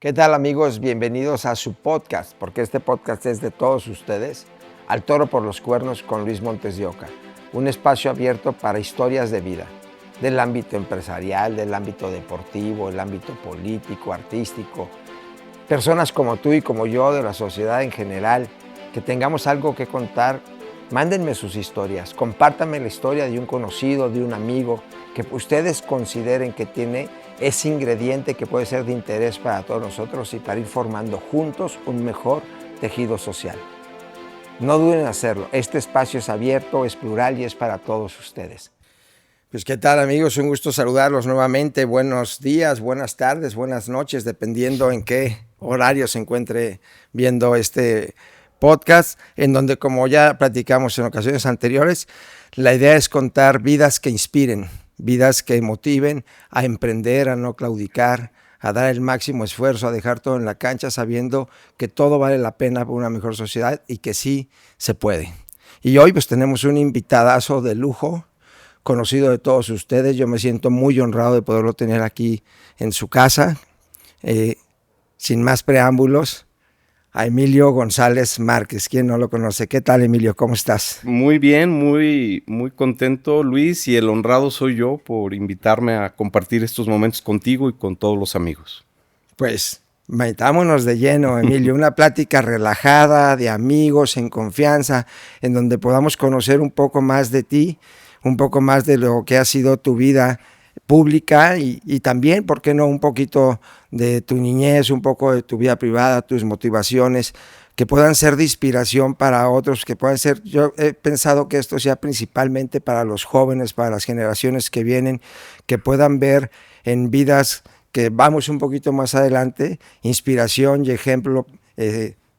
¿Qué tal, amigos? Bienvenidos a su podcast, porque este podcast es de todos ustedes, Al Toro por los Cuernos con Luis Montes de Oca, un espacio abierto para historias de vida, del ámbito empresarial, del ámbito deportivo, el ámbito político, artístico, personas como tú y como yo, de la sociedad en general, que tengamos algo que contar. Mándenme sus historias, compártanme la historia de un conocido, de un amigo, que ustedes consideren que tiene ese ingrediente que puede ser de interés para todos nosotros y para ir formando juntos un mejor tejido social. No duden en hacerlo, este espacio es abierto, es plural y es para todos ustedes. Pues qué tal, amigos, un gusto saludarlos nuevamente. Buenos días, buenas tardes, buenas noches, dependiendo en qué horario se encuentre viendo este podcast, en donde, como ya platicamos en ocasiones anteriores, la idea es contar vidas que inspiren, vidas que motiven a emprender, a no claudicar, a dar el máximo esfuerzo, a dejar todo en la cancha, sabiendo que todo vale la pena por una mejor sociedad y que sí se puede. Y hoy pues tenemos un invitadazo de lujo, conocido de todos ustedes. Yo me siento muy honrado de poderlo tener aquí en su casa. Sin más preámbulos, a Emilio González Márquez. ¿Quién no lo conoce? ¿Qué tal, Emilio? ¿Cómo estás? Muy bien, muy contento, Luis, y el honrado soy yo por invitarme a compartir estos momentos contigo y con todos los amigos. Pues metámonos de lleno, Emilio, una plática relajada, de amigos, en confianza, en donde podamos conocer un poco más de ti, un poco más de lo que ha sido tu vida pública y también, ¿por qué no?, un poquito de tu niñez, un poco de tu vida privada, tus motivaciones, que puedan ser de inspiración para otros, que puedan ser. Yo he pensado que esto sea principalmente para los jóvenes, para las generaciones que vienen, que puedan ver en vidas que vamos un poquito más adelante, inspiración y ejemplo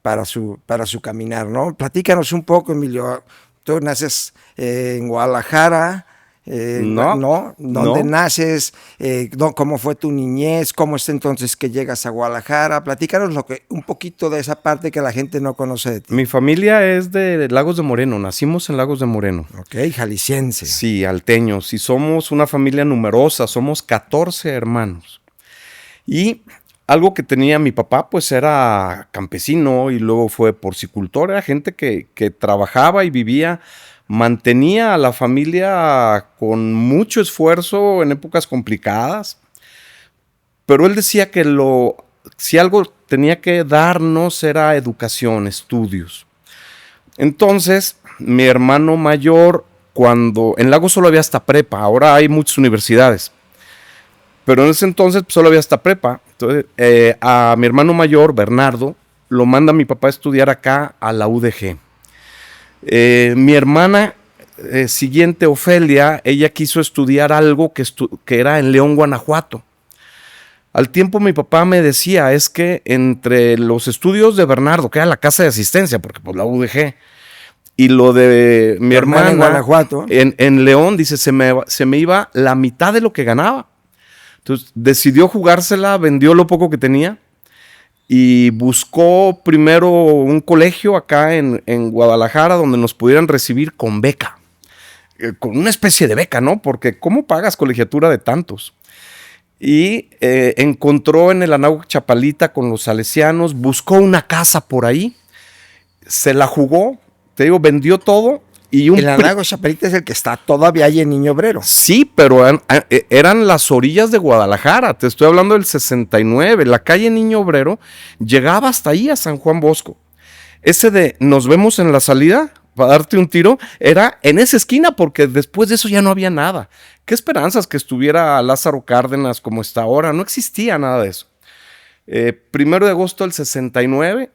para su caminar, ¿no? Platícanos un poco, Emilio. Tú naces en Guadalajara. No. ¿Dónde naces? ¿Cómo fue tu niñez? ¿Cómo es entonces que llegas a Guadalajara? Platícanos un poquito de esa parte que la gente no conoce de ti. Mi familia es de Lagos de Moreno, nacimos en Lagos de Moreno. Ok, jalisciense. Sí, alteños, y somos una familia numerosa, somos 14 hermanos. Y algo que tenía mi papá, pues era campesino y luego fue porcicultor, era gente que trabajaba y vivía, mantenía a la familia con mucho esfuerzo en épocas complicadas, pero él decía que si algo tenía que darnos era educación, estudios. Entonces, mi hermano mayor, cuando en Lagos solo había hasta prepa, ahora hay muchas universidades, pero en ese entonces pues, solo había hasta prepa. Entonces, a mi hermano mayor, Bernardo, lo manda mi papá a estudiar acá a la UDG. Mi hermana siguiente, Ofelia, ella quiso estudiar algo que era en León, Guanajuato. Al tiempo mi papá me decía, es que entre los estudios de Bernardo, que era la casa de asistencia, porque pues la UDG, y lo de mi hermana en Guanajuato, en León, dice, se me iba la mitad de lo que ganaba. Entonces decidió jugársela, vendió lo poco que tenía y buscó primero un colegio acá en Guadalajara donde nos pudieran recibir con beca, con una especie de beca, ¿no? Porque ¿cómo pagas colegiatura de tantos? Y encontró en el Anáhuac Chapalita con los salesianos, buscó una casa por ahí, se la jugó, te digo, vendió todo. Y el Anáhuac Chapalita es el que está todavía ahí en Niño Obrero. Sí, pero eran las orillas de Guadalajara. Te estoy hablando del 69. La calle Niño Obrero llegaba hasta ahí a San Juan Bosco. Ese de nos vemos en la salida para darte un tiro era en esa esquina, porque después de eso ya no había nada. ¿Qué esperanzas que estuviera Lázaro Cárdenas como está ahora? No existía nada de eso. 1 de agosto del 69.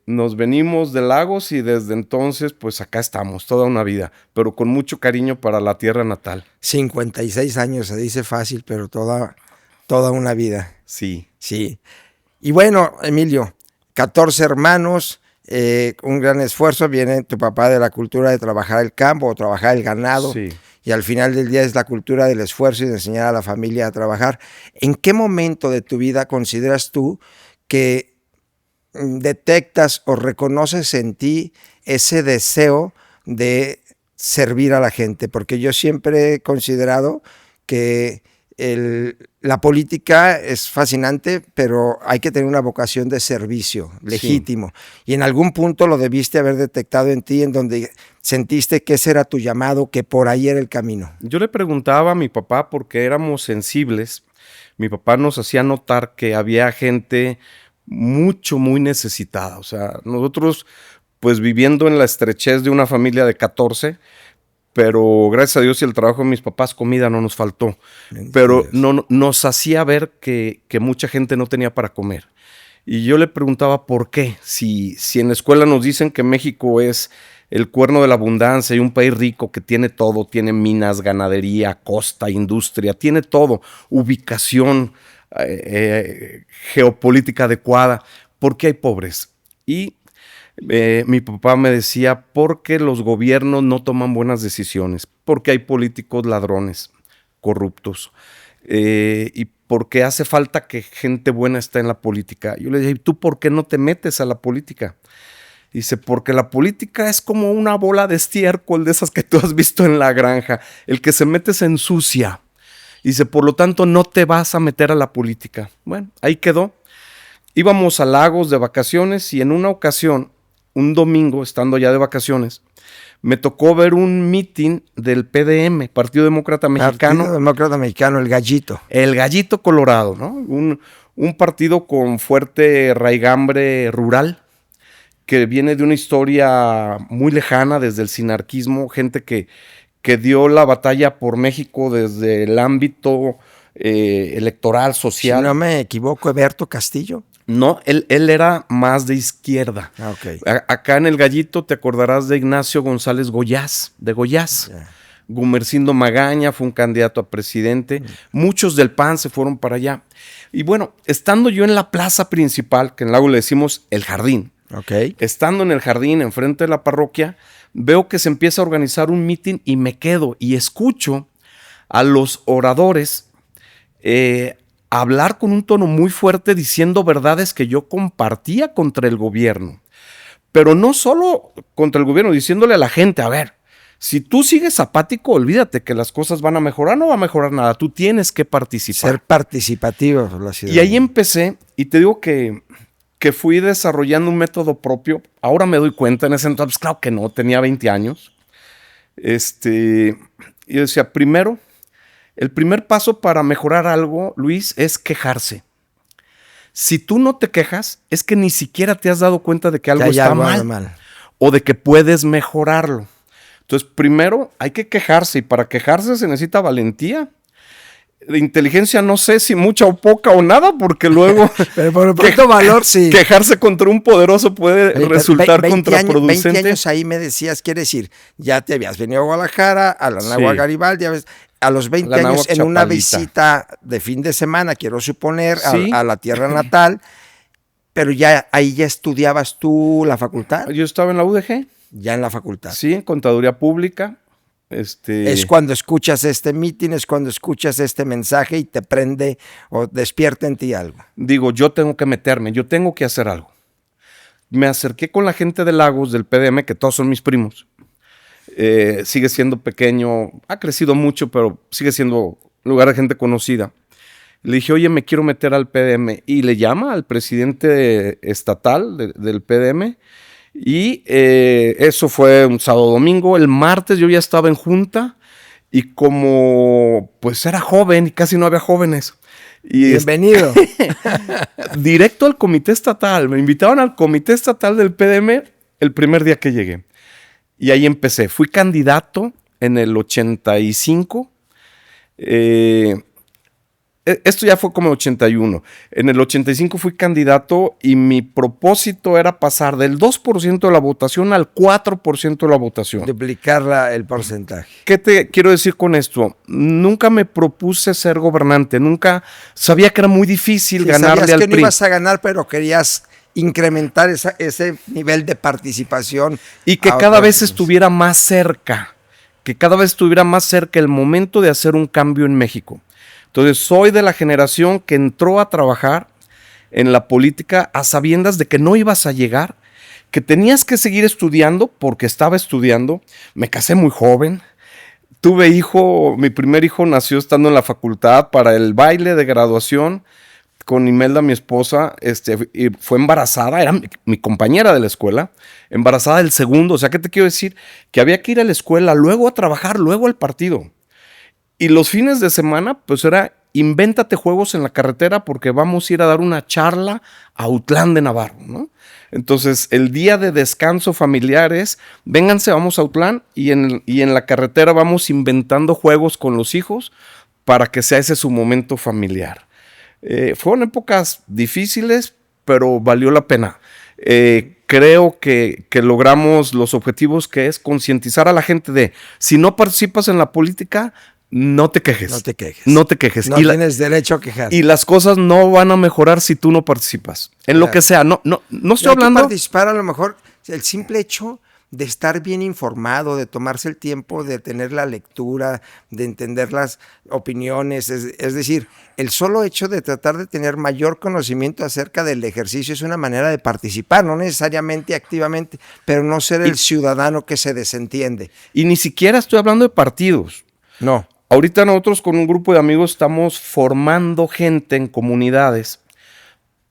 Nos venimos de Lagos y desde entonces pues acá estamos toda una vida, pero con mucho cariño para la tierra natal. 56 años, se dice fácil, pero toda una vida. Sí. Sí. Y bueno, Emilio, 14 hermanos, un gran esfuerzo. Viene tu papá de la cultura de trabajar el campo o trabajar el ganado. Sí. Y al final del día es la cultura del esfuerzo y de enseñar a la familia a trabajar. ¿En qué momento de tu vida consideras tú que detectas o reconoces en ti ese deseo de servir a la gente? Porque yo siempre he considerado que la política es fascinante, pero hay que tener una vocación de servicio legítimo. Sí. Y en algún punto lo debiste haber detectado en ti, en donde sentiste que ese era tu llamado, que por ahí era el camino. Yo le preguntaba a mi papá porque éramos sensibles. Mi papá nos hacía notar que había gente muy necesitada. O sea, nosotros, pues viviendo en la estrechez de una familia de 14, pero gracias a Dios y el trabajo de mis papás, comida no nos faltó. Pero no, nos hacía ver que mucha gente no tenía para comer. Y yo le preguntaba por qué. Si en la escuela nos dicen que México es el cuerno de la abundancia y un país rico que tiene todo, tiene minas, ganadería, costa, industria, tiene todo, ubicación geopolítica adecuada, ¿por qué hay pobres? Y mi papá me decía, porque los gobiernos no toman buenas decisiones, porque hay políticos ladrones, corruptos, y porque hace falta que gente buena esté en la política. Yo le dije, ¿y tú por qué no te metes a la política? Dice, porque la política es como una bola de estiércol de esas que tú has visto en la granja. El que se mete se ensucia. Dice, por lo tanto, no te vas a meter a la política. Bueno, ahí quedó. Íbamos a Lagos de vacaciones y en una ocasión, un domingo, estando ya de vacaciones, me tocó ver un meeting del PDM, Partido Demócrata Mexicano. Partido Demócrata Mexicano, el Gallito. El Gallito Colorado, ¿no? Un partido con fuerte raigambre rural, que viene de una historia muy lejana desde el sinarquismo, gente que dio la batalla por México desde el ámbito electoral, social. Si no me equivoco, Eberto Castillo. No, él era más de izquierda. Okay. Acá en el Gallito te acordarás de Ignacio González Goyás, de Goyás. Yeah. Gumercindo Magaña fue un candidato a presidente. Muchos del PAN se fueron para allá. Y bueno, estando yo en la plaza principal, que en Lago le decimos el jardín, okay. Estando en el jardín, enfrente de la parroquia, veo que se empieza a organizar un meeting y me quedo y escucho a los oradores hablar con un tono muy fuerte diciendo verdades que yo compartía contra el gobierno. Pero no solo contra el gobierno, diciéndole a la gente, a ver, si tú sigues apático, olvídate que las cosas van a mejorar, no va a mejorar nada, tú tienes que participar. Ser participativo por la ciudad. Y ahí empecé, y te digo que fui desarrollando un método propio. Ahora me doy cuenta, en ese entonces, pues claro que no, tenía 20 años. Y yo decía, primero, el primer paso para mejorar algo, Luis, es quejarse. Si tú no te quejas, es que ni siquiera te has dado cuenta de que algo está mal o de que puedes mejorarlo. Entonces, primero hay que quejarse, y para quejarse se necesita valentía. De inteligencia no sé si mucha o poca o nada, porque luego pero por pronto valor sí. Quejarse contra un poderoso puede resultar contraproducente. 20 años ahí me decías, quiere decir, ya te habías venido a Guadalajara, a la Nahua Garibaldi, a los 20 años en una visita de fin de semana, quiero suponer, ¿sí? a la tierra natal, pero ya ahí ya estudiabas tú la facultad. Yo estaba en la UDG. Ya en la facultad. Sí, en Contaduría Pública. Es cuando escuchas este meeting, es cuando escuchas este mensaje y te prende o despierta en ti algo. Digo, yo tengo que meterme, yo tengo que hacer algo. Me acerqué con la gente de Lagos, del PDM, que todos son mis primos. Sigue siendo pequeño, ha crecido mucho, pero sigue siendo lugar de gente conocida. Le dije, oye, me quiero meter al PDM. Y le llama al presidente estatal del PDM. Y eso fue un sábado domingo. El martes yo ya estaba en junta y como pues era joven y casi no había jóvenes. Y bienvenido. Directo al comité estatal. Me invitaron al comité estatal del PDM el primer día que llegué. Y ahí empecé. Fui candidato en el 85. Esto ya fue como el 81. En el 85 fui candidato y mi propósito era pasar del 2% de la votación al 4% de la votación. Duplicar el porcentaje. ¿Qué te quiero decir con esto? Nunca me propuse ser gobernante. Nunca sabía que era muy difícil ganarle al PRI. Sabías que no ibas a ganar, pero querías incrementar ese nivel de participación. Y que cada vez estuviera más cerca. Que cada vez estuviera más cerca el momento de hacer un cambio en México. Entonces, soy de la generación que entró a trabajar en la política a sabiendas de que no ibas a llegar, que tenías que seguir estudiando porque estaba estudiando. Me casé muy joven, tuve hijo, mi primer hijo nació estando en la facultad para el baile de graduación con Imelda, mi esposa, y fue embarazada, era mi compañera de la escuela, embarazada del segundo. O sea, ¿qué te quiero decir? Que había que ir a la escuela, luego a trabajar, luego al partido. Y los fines de semana, pues era, invéntate juegos en la carretera porque vamos a ir a dar una charla a Autlán de Navarro, ¿no? Entonces, el día de descanso familiar es, vénganse, vamos a Autlán y en la carretera vamos inventando juegos con los hijos para que sea ese su momento familiar. Fueron épocas difíciles, pero valió la pena. Creo que logramos los objetivos, que es concientizar a la gente de, si no participas en la política, no te quejes. No te quejes. No te quejes. No tienes derecho a quejar. Y las cosas no van a mejorar si tú no participas. En lo que sea. No estoy hablando. Hay que participar, a lo mejor, el simple hecho de estar bien informado, de tomarse el tiempo de tener la lectura, de entender las opiniones, es decir, el solo hecho de tratar de tener mayor conocimiento acerca del ejercicio es una manera de participar, no necesariamente activamente, pero no ser el ciudadano que se desentiende. Y ni siquiera estoy hablando de partidos. No. Ahorita nosotros con un grupo de amigos estamos formando gente en comunidades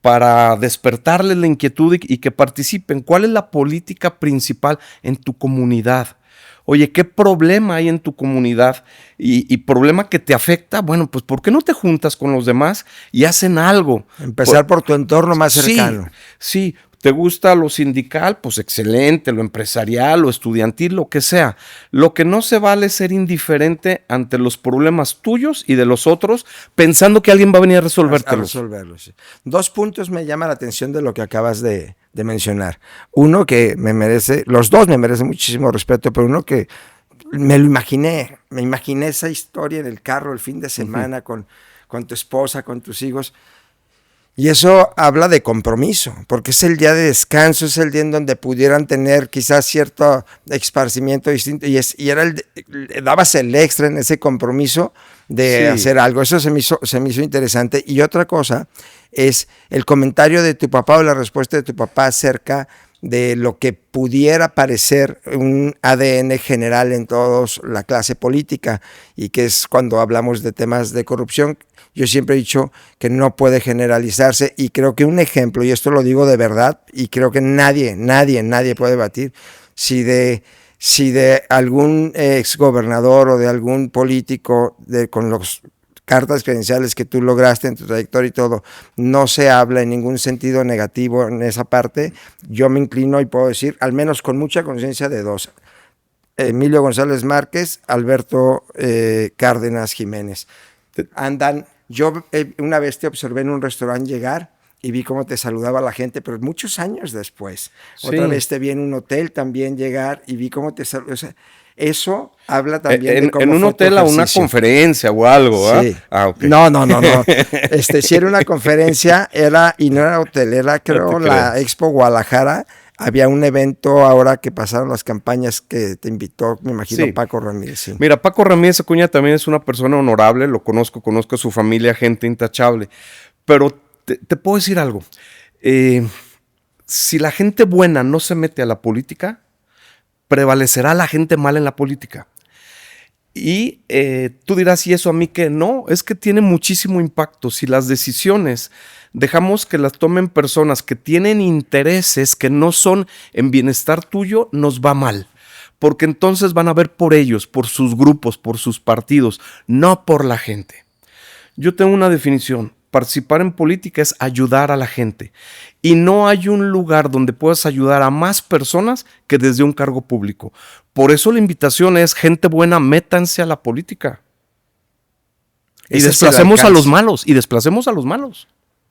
para despertarles la inquietud y que participen. ¿Cuál es la política principal en tu comunidad? Oye, ¿qué problema hay en tu comunidad? Y problema que te afecta, bueno, pues ¿por qué no te juntas con los demás y hacen algo? Empezar por tu entorno más cercano. Sí. ¿Te gusta lo sindical? Pues excelente, lo empresarial, lo estudiantil, lo que sea. Lo que no se vale es ser indiferente ante los problemas tuyos y de los otros, pensando que alguien va a venir a resolvértelos. Sí. 2 puntos me llaman la atención de lo que acabas de mencionar. Uno que los dos me merecen muchísimo respeto, pero uno que me imaginé esa historia en el carro el fin de semana con tu esposa, con tus hijos. Y eso habla de compromiso, porque es el día de descanso, es el día en donde pudieran tener quizás cierto esparcimiento distinto, y dabas el extra en ese compromiso de hacer algo. Eso se me hizo interesante. Y otra cosa es el comentario de tu papá o la respuesta de tu papá acerca de lo que pudiera parecer un ADN general en toda la clase política, y que es cuando hablamos de temas de corrupción. Yo siempre he dicho que no puede generalizarse, y creo que un ejemplo, y esto lo digo de verdad, y creo que nadie puede debatir, si de algún exgobernador o de algún político con los cartas credenciales que tú lograste en tu trayectoria y todo, no se habla en ningún sentido negativo en esa parte. Yo me inclino y puedo decir, al menos con mucha conciencia, de 2. Emilio González Márquez, Alberto Cárdenas Jiménez. Yo una vez te observé en un restaurante llegar y vi cómo te saludaba la gente, pero muchos años después. Otra vez te vi en un hotel también llegar y vi cómo te saludaba. O sea, eso habla también de cómo en un hotel a una conferencia o algo, sí. Okay. No. Si era una conferencia, y no era hotel, era creo la Expo Guadalajara. Había un evento ahora que pasaron las campañas que te invitó, me imagino, Paco Ramírez. Sí. Mira, Paco Ramírez Acuña también es una persona honorable, lo conozco a su familia, gente intachable. Pero te puedo decir algo. Si la gente buena no se mete a la política, prevalecerá la gente mala en la política. Y tú dirás, ¿y eso a mí qué? No, es que tiene muchísimo impacto. Si las decisiones dejamos que las tomen personas que tienen intereses que no son en bienestar tuyo, nos va mal. Porque entonces van a ver por ellos, por sus grupos, por sus partidos, no por la gente. Yo tengo una definición. Participar en política es ayudar a la gente. Y no hay un lugar donde puedas ayudar a más personas que desde un cargo público. Por eso la invitación es, gente buena, métanse a la política. Y desplacemos a los malos.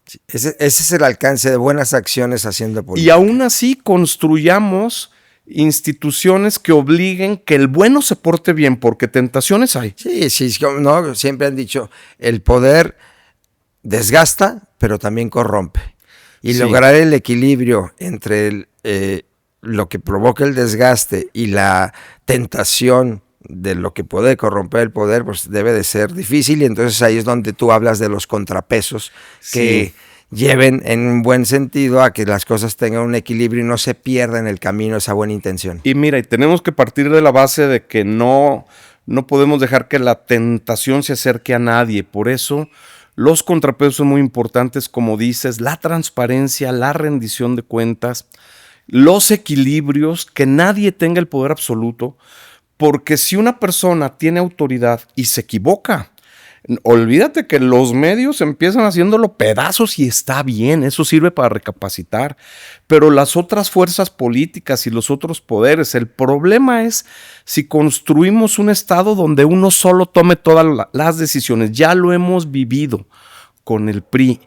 Sí, ese es el alcance de buenas acciones haciendo política. Y aún así construyamos instituciones que obliguen que el bueno se porte bien, porque tentaciones hay. Sí, no, siempre han dicho, el poder desgasta, pero también corrompe. Y lograr el equilibrio entre lo que provoca el desgaste y la tentación de lo que puede corromper el poder, pues debe de ser difícil, y entonces ahí es donde tú hablas de los contrapesos que lleven en un buen sentido a que las cosas tengan un equilibrio y no se pierda en el camino esa buena intención. Y mira, y tenemos que partir de la base de que no No podemos dejar que la tentación se acerque a nadie. Por eso, los contrapesos son muy importantes, como dices, la transparencia, la rendición de cuentas, los equilibrios, que nadie tenga el poder absoluto, porque si una persona tiene autoridad y se equivoca, olvídate que los medios empiezan haciéndolo pedazos y está bien, eso sirve para recapacitar, pero las otras fuerzas políticas y los otros poderes, el problema es si construimos un estado donde uno solo tome todas las decisiones. Ya lo hemos vivido con el PRI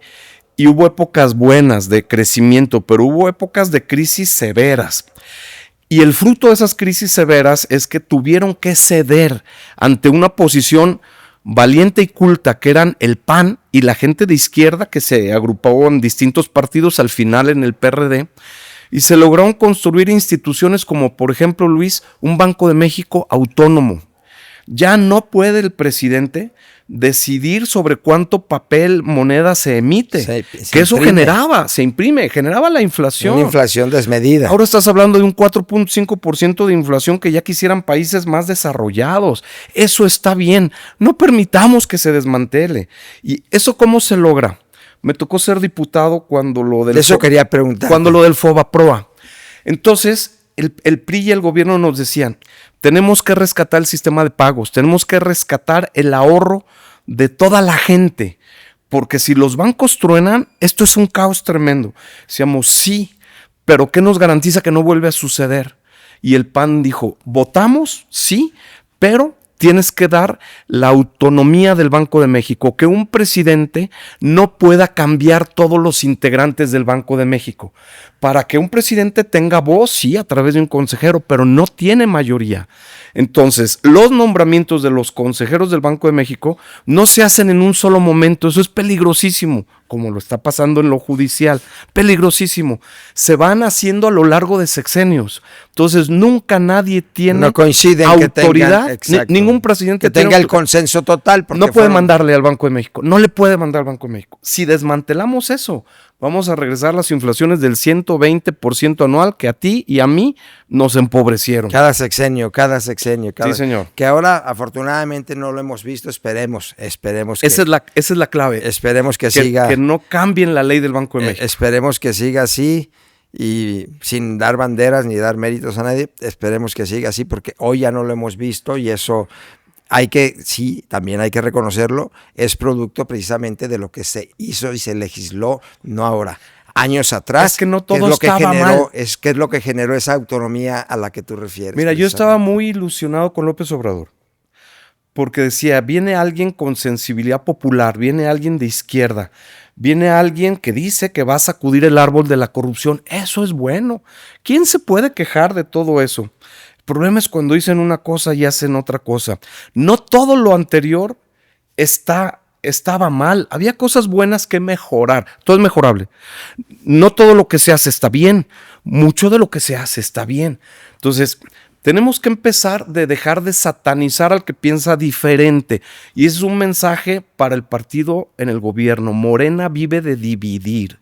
y hubo épocas buenas de crecimiento, pero hubo épocas de crisis severas. Y el fruto de esas crisis severas es que tuvieron que ceder ante una posición valiente y culta, que eran el PAN y la gente de izquierda que se agrupó en distintos partidos, al final en el PRD, y se lograron construir instituciones como, por ejemplo, Luis, un Banco de México autónomo. Ya no puede el presidente decidir sobre cuánto papel, moneda se emite, que eso generaba la inflación. Una inflación desmedida. Ahora estás hablando de un 4.5% de inflación que ya quisieran países más desarrollados. Eso está bien, no permitamos que se desmantele. ¿Y eso cómo se logra? Me tocó ser diputado cuando lo del... Eso quería preguntar. Cuando lo del FOBAPROA. Entonces, el PRI y el gobierno nos decían, tenemos que rescatar el sistema de pagos, tenemos que rescatar el ahorro de toda la gente, porque si los bancos truenan, esto es un caos tremendo. Decíamos, sí, pero ¿qué nos garantiza que no vuelve a suceder? Y el PAN dijo, votamos, sí, pero tienes que dar la autonomía del Banco de México, que un presidente no pueda cambiar todos los integrantes del Banco de México. Para que un presidente tenga voz, sí, a través de un consejero, pero no tiene mayoría. Entonces, los nombramientos de los consejeros del Banco de México no se hacen en un solo momento. Eso es peligrosísimo, como lo está pasando en lo judicial. Peligrosísimo. Se van haciendo a lo largo de sexenios. Entonces, nunca nadie tiene autoridad. Ningún presidente que tenga el consenso total. No puede mandarle al Banco de México. No le puede mandar al Banco de México. Si desmantelamos eso, vamos a regresar las inflaciones del 120% anual que a ti y a mí nos empobrecieron. Cada sexenio. Sí, señor. Que ahora, afortunadamente, no lo hemos visto. Esperemos que... Esa es la clave. Esperemos que siga... Que no cambien la ley del Banco de México. Esperemos que siga así y sin dar banderas ni dar méritos a nadie. Esperemos que siga así porque hoy ya no lo hemos visto y eso... también hay que reconocerlo, es producto precisamente de lo que se hizo y se legisló, no ahora, años atrás. Es que no todo estaba mal. Es lo que generó esa autonomía a la que tú refieres. Mira, yo estaba muy ilusionado con López Obrador, porque decía, viene alguien con sensibilidad popular, viene alguien de izquierda, viene alguien que dice que va a sacudir el árbol de la corrupción. Eso es bueno. ¿Quién se puede quejar de todo eso? El problema es cuando dicen una cosa y hacen otra cosa. No todo lo anterior estaba mal. Había cosas buenas que mejorar. Todo es mejorable. No todo lo que se hace está bien. Mucho de lo que se hace está bien. Entonces, tenemos que empezar de dejar de satanizar al que piensa diferente. Y ese es un mensaje para el partido en el gobierno. Morena vive de dividir,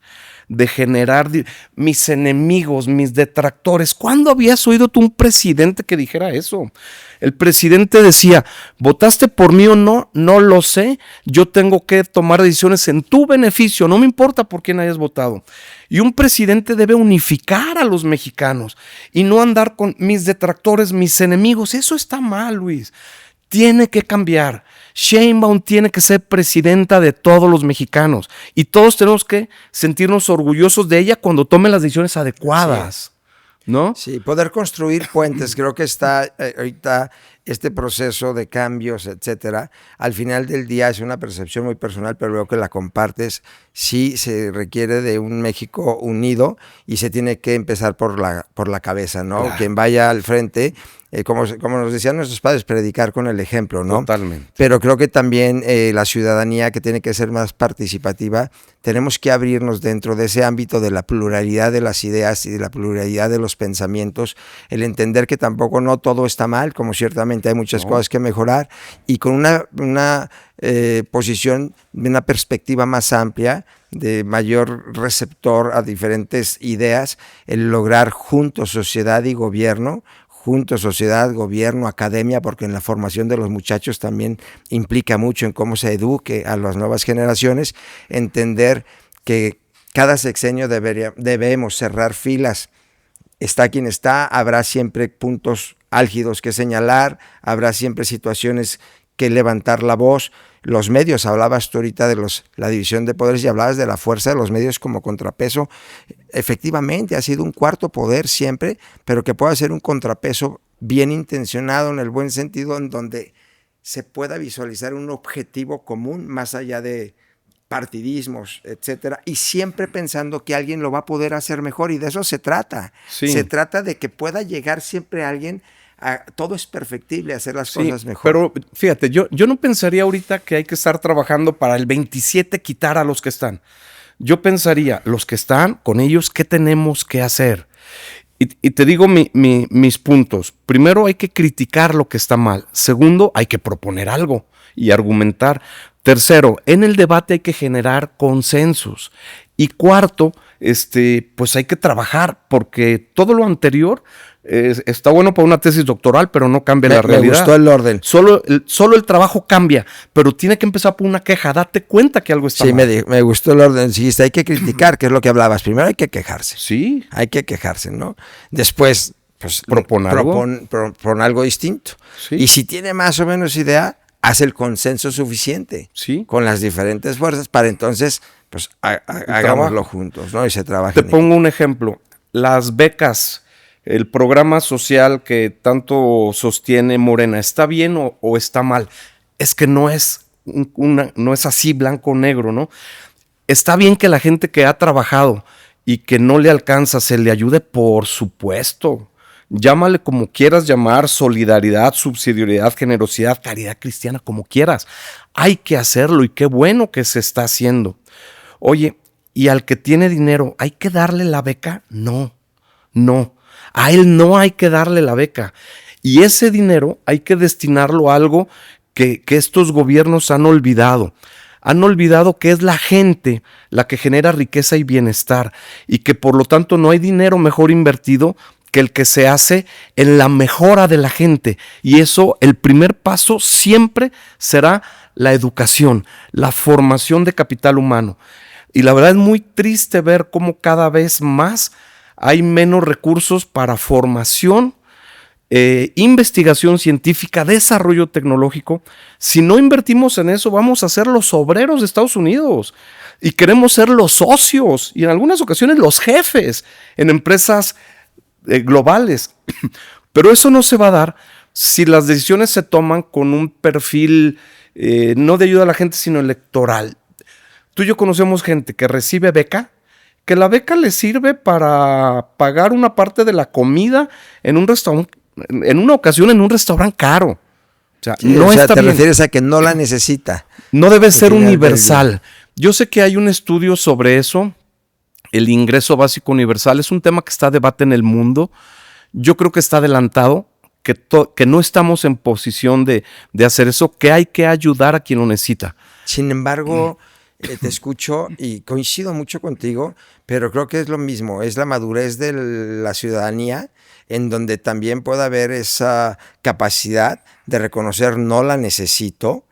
de generar mis enemigos, mis detractores. ¿Cuándo habías oído tú un presidente que dijera eso? El presidente decía, ¿votaste por mí o no? No lo sé. Yo tengo que tomar decisiones en tu beneficio. No me importa por quién hayas votado. Y un presidente debe unificar a los mexicanos y no andar con mis detractores, mis enemigos. Eso está mal, Luis. Tiene que cambiar. Sheinbaum tiene que ser presidenta de todos los mexicanos y todos tenemos que sentirnos orgullosos de ella cuando tome las decisiones adecuadas, ¿no? Sí, poder construir puentes. Creo que está ahorita este proceso de cambios, etcétera. Al final del día es una percepción muy personal, pero veo que la compartes. Sí se requiere de un México unido y se tiene que empezar por la cabeza, ¿no? Claro. Quien vaya al frente, como nos decían nuestros padres, predicar con el ejemplo, ¿no? Totalmente. Pero creo que también la ciudadanía, que tiene que ser más participativa, tenemos que abrirnos dentro de ese ámbito de la pluralidad de las ideas y de la pluralidad de los pensamientos, el entender que tampoco no todo está mal, como ciertamente hay muchas cosas que mejorar, y con una posición, una perspectiva más amplia, de mayor receptor a diferentes ideas, el lograr juntos, sociedad y gobierno, conjunto, sociedad, gobierno, academia, porque en la formación de los muchachos también implica mucho en cómo se eduque a las nuevas generaciones, entender que cada sexenio debemos cerrar filas. Está quien está, habrá siempre puntos álgidos que señalar, habrá siempre situaciones que levantar la voz. Los medios, hablabas tú ahorita de la división de poderes y hablabas de la fuerza de los medios como contrapeso. Efectivamente, ha sido un cuarto poder siempre, pero que pueda ser un contrapeso bien intencionado en el buen sentido, en donde se pueda visualizar un objetivo común más allá de partidismos, etcétera, y siempre pensando que alguien lo va a poder hacer mejor, y de eso se trata. Sí. Se trata de que pueda llegar siempre alguien. Todo es perfectible, hacer las cosas mejor. Pero fíjate, yo no pensaría ahorita que hay que estar trabajando para el 27 quitar a los que están. Yo pensaría, los que están, con ellos, ¿qué tenemos que hacer? Y te digo mis puntos. Primero, hay que criticar lo que está mal. Segundo, hay que proponer algo y argumentar. Tercero, en el debate hay que generar consensos. Y cuarto, pues hay que trabajar, porque todo lo anterior está bueno para una tesis doctoral, pero no cambia la realidad. Me gustó el orden. Solo el trabajo cambia, pero tiene que empezar por una queja. Date cuenta que algo está mal. Sí, me gustó el orden. Sí, hay que criticar, que es lo que hablabas. Primero hay que quejarse. Sí. Hay que quejarse, ¿no? Después, pues, propon algo distinto. Sí. Y si tiene más o menos idea, haz el consenso suficiente con las diferentes fuerzas para entonces, pues, hagámoslo juntos, ¿no? Y se trabaja. Te pongo un ejemplo. Las becas, el programa social que tanto sostiene Morena, ¿está bien o está mal? Es que no es así blanco o negro, ¿no? Está bien que la gente que ha trabajado y que no le alcanza se le ayude, por supuesto. Llámale como quieras llamar, solidaridad, subsidiariedad, generosidad, caridad cristiana, como quieras. Hay que hacerlo, y qué bueno que se está haciendo. Oye, ¿y al que tiene dinero hay que darle la beca? No. A él no hay que darle la beca. Y ese dinero hay que destinarlo a algo que estos gobiernos han olvidado. Han olvidado que es la gente la que genera riqueza y bienestar, y que por lo tanto no hay dinero mejor invertido que el que se hace en la mejora de la gente. Y eso, el primer paso siempre será la educación, la formación de capital humano. Y la verdad es muy triste ver cómo cada vez más hay menos recursos para formación, investigación científica, desarrollo tecnológico. Si no invertimos en eso, vamos a ser los obreros de Estados Unidos, y queremos ser los socios y en algunas ocasiones los jefes en empresas globales. Pero eso no se va a dar si las decisiones se toman con un perfil no de ayuda a la gente, sino electoral. Tú y yo conocemos gente que recibe beca, que la beca le sirve para pagar una parte de la comida en un restaurante, en una ocasión en un restaurante caro. O sea, sí, no está te bien. Refieres a que no la necesita. No debe ser universal. Yo sé que hay un estudio sobre eso. El ingreso básico universal es un tema que está a debate en el mundo. Yo creo que está adelantado, que no estamos en posición de hacer eso, que hay que ayudar a quien lo necesita. Sin embargo, te escucho y coincido mucho contigo, pero creo que es lo mismo, es la madurez de la ciudadanía, en donde también puede haber esa capacidad de reconocer no la necesito,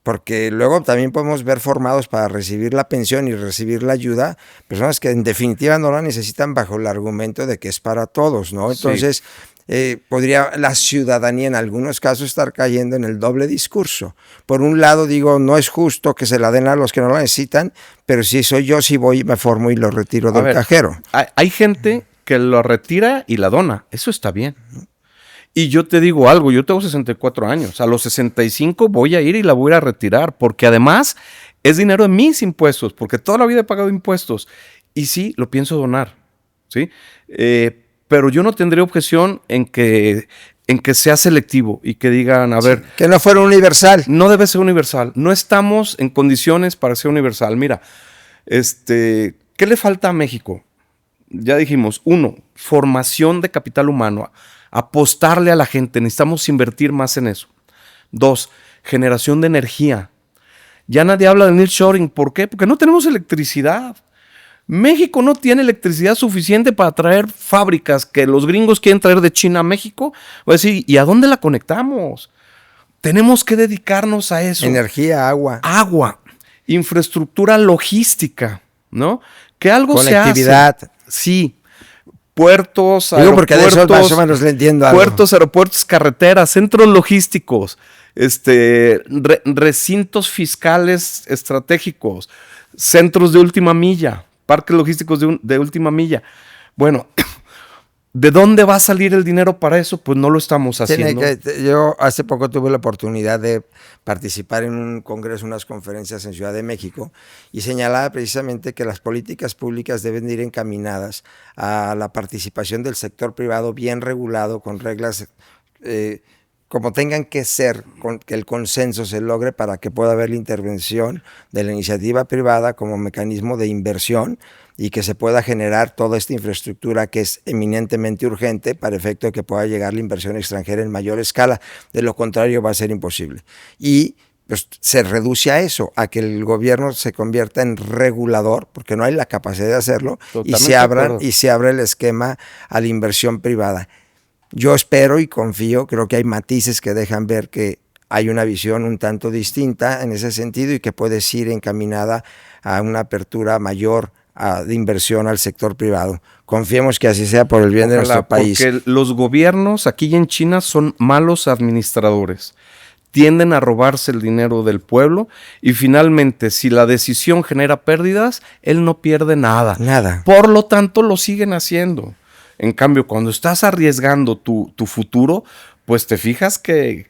porque luego también podemos ver formados para recibir la pensión y recibir la ayuda, personas que en definitiva no la necesitan bajo el argumento de que es para todos, ¿no? Entonces, podría la ciudadanía en algunos casos estar cayendo en el doble discurso. Por un lado digo, no es justo que se la den a los que no la necesitan, pero si soy yo, sí voy y me formo y lo retiro del cajero. Hay gente que lo retira y la dona, eso está bien. Y yo te digo algo, yo tengo 64 años, a los 65 voy a ir y la voy a retirar, porque además es dinero de mis impuestos, porque toda la vida he pagado impuestos, y sí, lo pienso donar, ¿sí? Pero yo no tendré objeción en que sea selectivo y que digan, a ver... Que no fuera universal. No debe ser universal, no estamos en condiciones para ser universal. Mira, ¿qué le falta a México? Ya dijimos, 1, formación de capital humano, apostarle a la gente, necesitamos invertir más en eso. 2, generación de energía. Ya nadie habla de nearshoring, ¿por qué? Porque no tenemos electricidad. México no tiene electricidad suficiente para traer fábricas que los gringos quieren traer de China a México. Voy a decir, ¿y a dónde la conectamos? Tenemos que dedicarnos a eso. Energía, agua. Agua, infraestructura logística, ¿no? Que algo se hace. Conectividad. Sí. Puertos, Digo, porque de eso más o aeropuertos, menos le entiendo algo. puertos, aeropuertos, carreteras, centros logísticos, recintos fiscales estratégicos, centros de última milla, parques logísticos de última milla. Bueno, ¿de dónde va a salir el dinero para eso? Pues no lo estamos haciendo. Yo hace poco tuve la oportunidad de participar en un congreso, unas conferencias en Ciudad de México, y señalaba precisamente que las políticas públicas deben ir encaminadas a la participación del sector privado bien regulado, con reglas como tengan que ser, que el consenso se logre para que pueda haber la intervención de la iniciativa privada como mecanismo de inversión y que se pueda generar toda esta infraestructura que es eminentemente urgente para efecto de que pueda llegar la inversión extranjera en mayor escala. De lo contrario va a ser imposible. Y pues se reduce a eso, a que el gobierno se convierta en regulador, porque no hay la capacidad de hacerlo, y se abre el esquema a la inversión privada. Yo espero y confío, creo que hay matices que dejan ver que hay una visión un tanto distinta en ese sentido y que puede ir encaminada a una apertura mayor de inversión al sector privado. Confiemos que así sea por el bien de nuestro país. Porque los gobiernos aquí en China son malos administradores. Tienden a robarse el dinero del pueblo y finalmente, si la decisión genera pérdidas, él no pierde nada. Nada. Por lo tanto, lo siguen haciendo. En cambio, cuando estás arriesgando tu futuro, pues te fijas que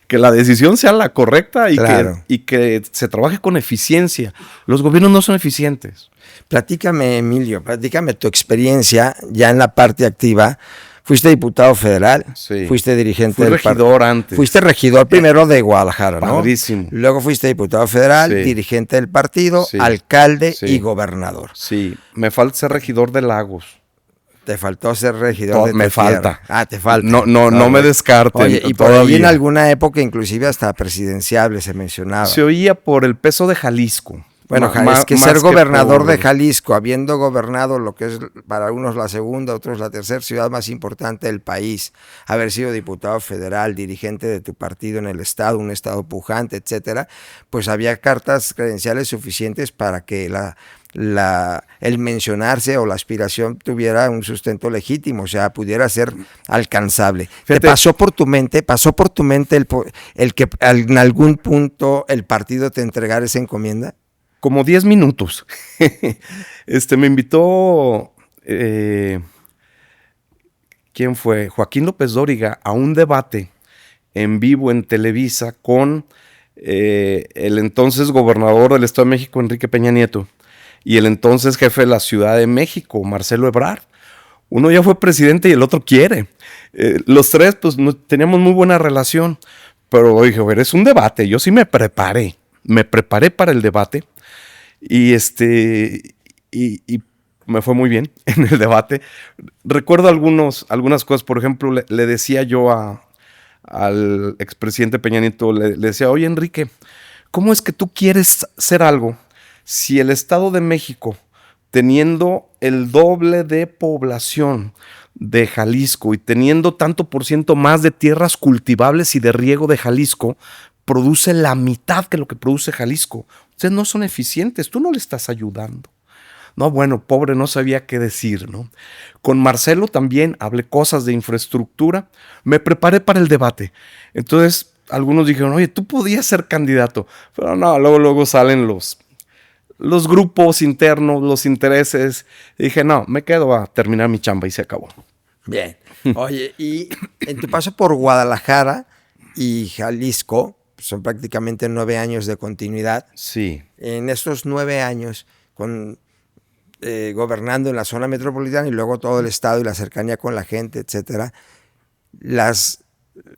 la decisión sea la correcta y, claro, y que se trabaje con eficiencia. Los gobiernos no son eficientes. Platícame, Emilio, platícame tu experiencia ya en la parte activa. Fuiste diputado federal, sí, fuiste dirigente del partido. Fui regidor antes. Fuiste regidor primero de Guadalajara, ¿no? Padrísimo. Luego fuiste diputado federal, sí, dirigente del partido, sí, alcalde, sí, y gobernador. Sí, me falta ser regidor de Lagos. Te faltó ser regidor de me falta. Te falta. No me descarten. Oye, y por ahí en alguna época inclusive hasta presidenciable se mencionaba. Se oía por el peso de Jalisco. Bueno, es que ser gobernador de Jalisco, habiendo gobernado lo que es para unos la segunda, otros la tercera ciudad más importante del país, haber sido diputado federal, dirigente de tu partido en el estado, un estado pujante, etcétera, pues había cartas credenciales suficientes para que el mencionarse o la aspiración tuviera un sustento legítimo, o sea, pudiera ser alcanzable. Fíjate, ¿te pasó por tu mente el que en algún punto el partido te entregara esa encomienda? Como 10 minutos. Me invitó, ¿quién fue? Joaquín López Dóriga a un debate en vivo en Televisa con el entonces gobernador del Estado de México, Enrique Peña Nieto, y el entonces jefe de la Ciudad de México, Marcelo Ebrard. Uno ya fue presidente y el otro quiere. Los tres, pues, teníamos muy buena relación, pero dije, a ver, es un debate. Yo sí me preparé para el debate. Y me fue muy bien en el debate. Recuerdo algunas cosas. Por ejemplo, le decía yo al expresidente Peña Nieto, le decía, oye, Enrique, ¿cómo es que tú quieres hacer algo si el Estado de México, teniendo el doble de población de Jalisco y teniendo tanto por ciento más de tierras cultivables y de riego de Jalisco, produce la mitad que lo que produce Jalisco? Ustedes no son eficientes, tú no le estás ayudando. No, bueno, pobre, no sabía qué decir, ¿no? Con Marcelo también hablé cosas de infraestructura, me preparé para el debate. Entonces, algunos dijeron, oye, tú podías ser candidato, pero no, luego salen los grupos internos, los intereses. Y dije, no, me quedo a terminar mi chamba y se acabó. Bien. Oye, y en tu paso por Guadalajara y Jalisco, son prácticamente 9 años de continuidad. Sí. En estos 9 años, gobernando en la zona metropolitana y luego todo el estado y la cercanía con la gente, etcétera, las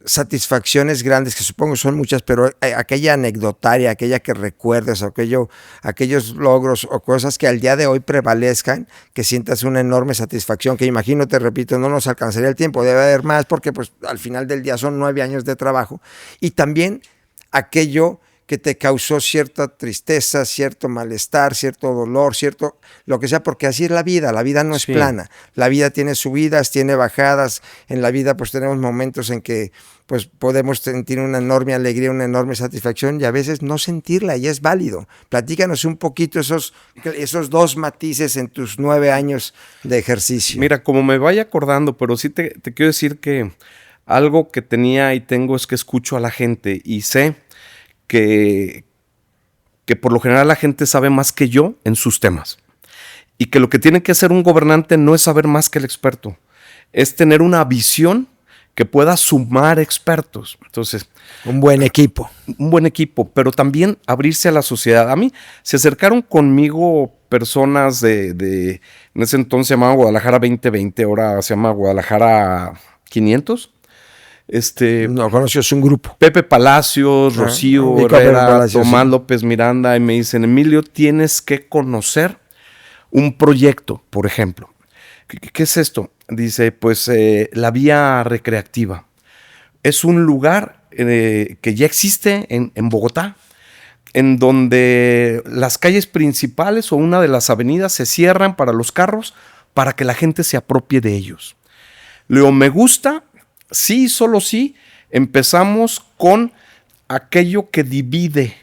satisfacciones grandes, que supongo son muchas, pero aquella anecdotaria, aquella que recuerdes, aquellos logros o cosas que al día de hoy prevalezcan, que sientas una enorme satisfacción, que imagino, te repito, no nos alcanzaría el tiempo, debe haber más, porque pues al final del día son 9 años de trabajo, y también aquello que te causó cierta tristeza, cierto malestar, cierto dolor, cierto lo que sea, porque así es la vida no es plana, la vida tiene subidas, tiene bajadas, en la vida pues tenemos momentos en que pues podemos sentir una enorme alegría, una enorme satisfacción y a veces no sentirla y es válido. Platícanos un poquito esos 2 matices en tus 9 años de ejercicio. Mira, como me vaya acordando, pero sí te quiero decir que algo que tenía y tengo es que escucho a la gente y sé que por lo general la gente sabe más que yo en sus temas y que lo que tiene que hacer un gobernante no es saber más que el experto, es tener una visión que pueda sumar expertos. Entonces, un buen equipo, pero también abrirse a la sociedad. A mí se acercaron conmigo personas en ese entonces se llamaba Guadalajara 2020, ahora se llama Guadalajara 500. No conoció, es un grupo. Pepe Palacios, Rocío Herrera, Tomás López Miranda, y me dicen, Emilio, tienes que conocer un proyecto, por ejemplo. ¿Qué es esto? Dice, pues la vía recreativa. Es un lugar que ya existe en Bogotá, en donde las calles principales o una de las avenidas se cierran para los carros para que la gente se apropie de ellos. Le digo, me gusta, sí, solo sí, empezamos con aquello que divide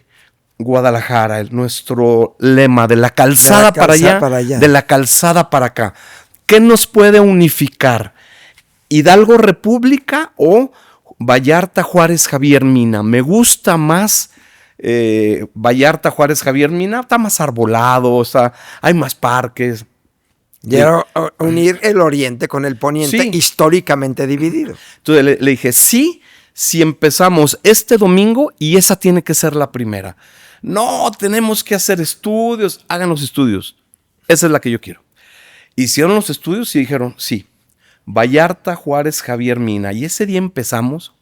Guadalajara, nuestro lema, de la calzada, para allá, de la calzada para acá. ¿Qué nos puede unificar? ¿Hidalgo República o Vallarta Juárez Javier Mina? Me gusta más Vallarta Juárez Javier Mina, está más arbolado, hay más parques. Y era unir el oriente con el poniente, sí, históricamente dividido. Entonces le dije, sí, si empezamos este domingo y esa tiene que ser la primera. No, tenemos que hacer estudios, hagan los estudios. Esa es la que yo quiero. Hicieron los estudios y dijeron, sí, Vallarta Juárez Javier Mina. Y ese día empezamos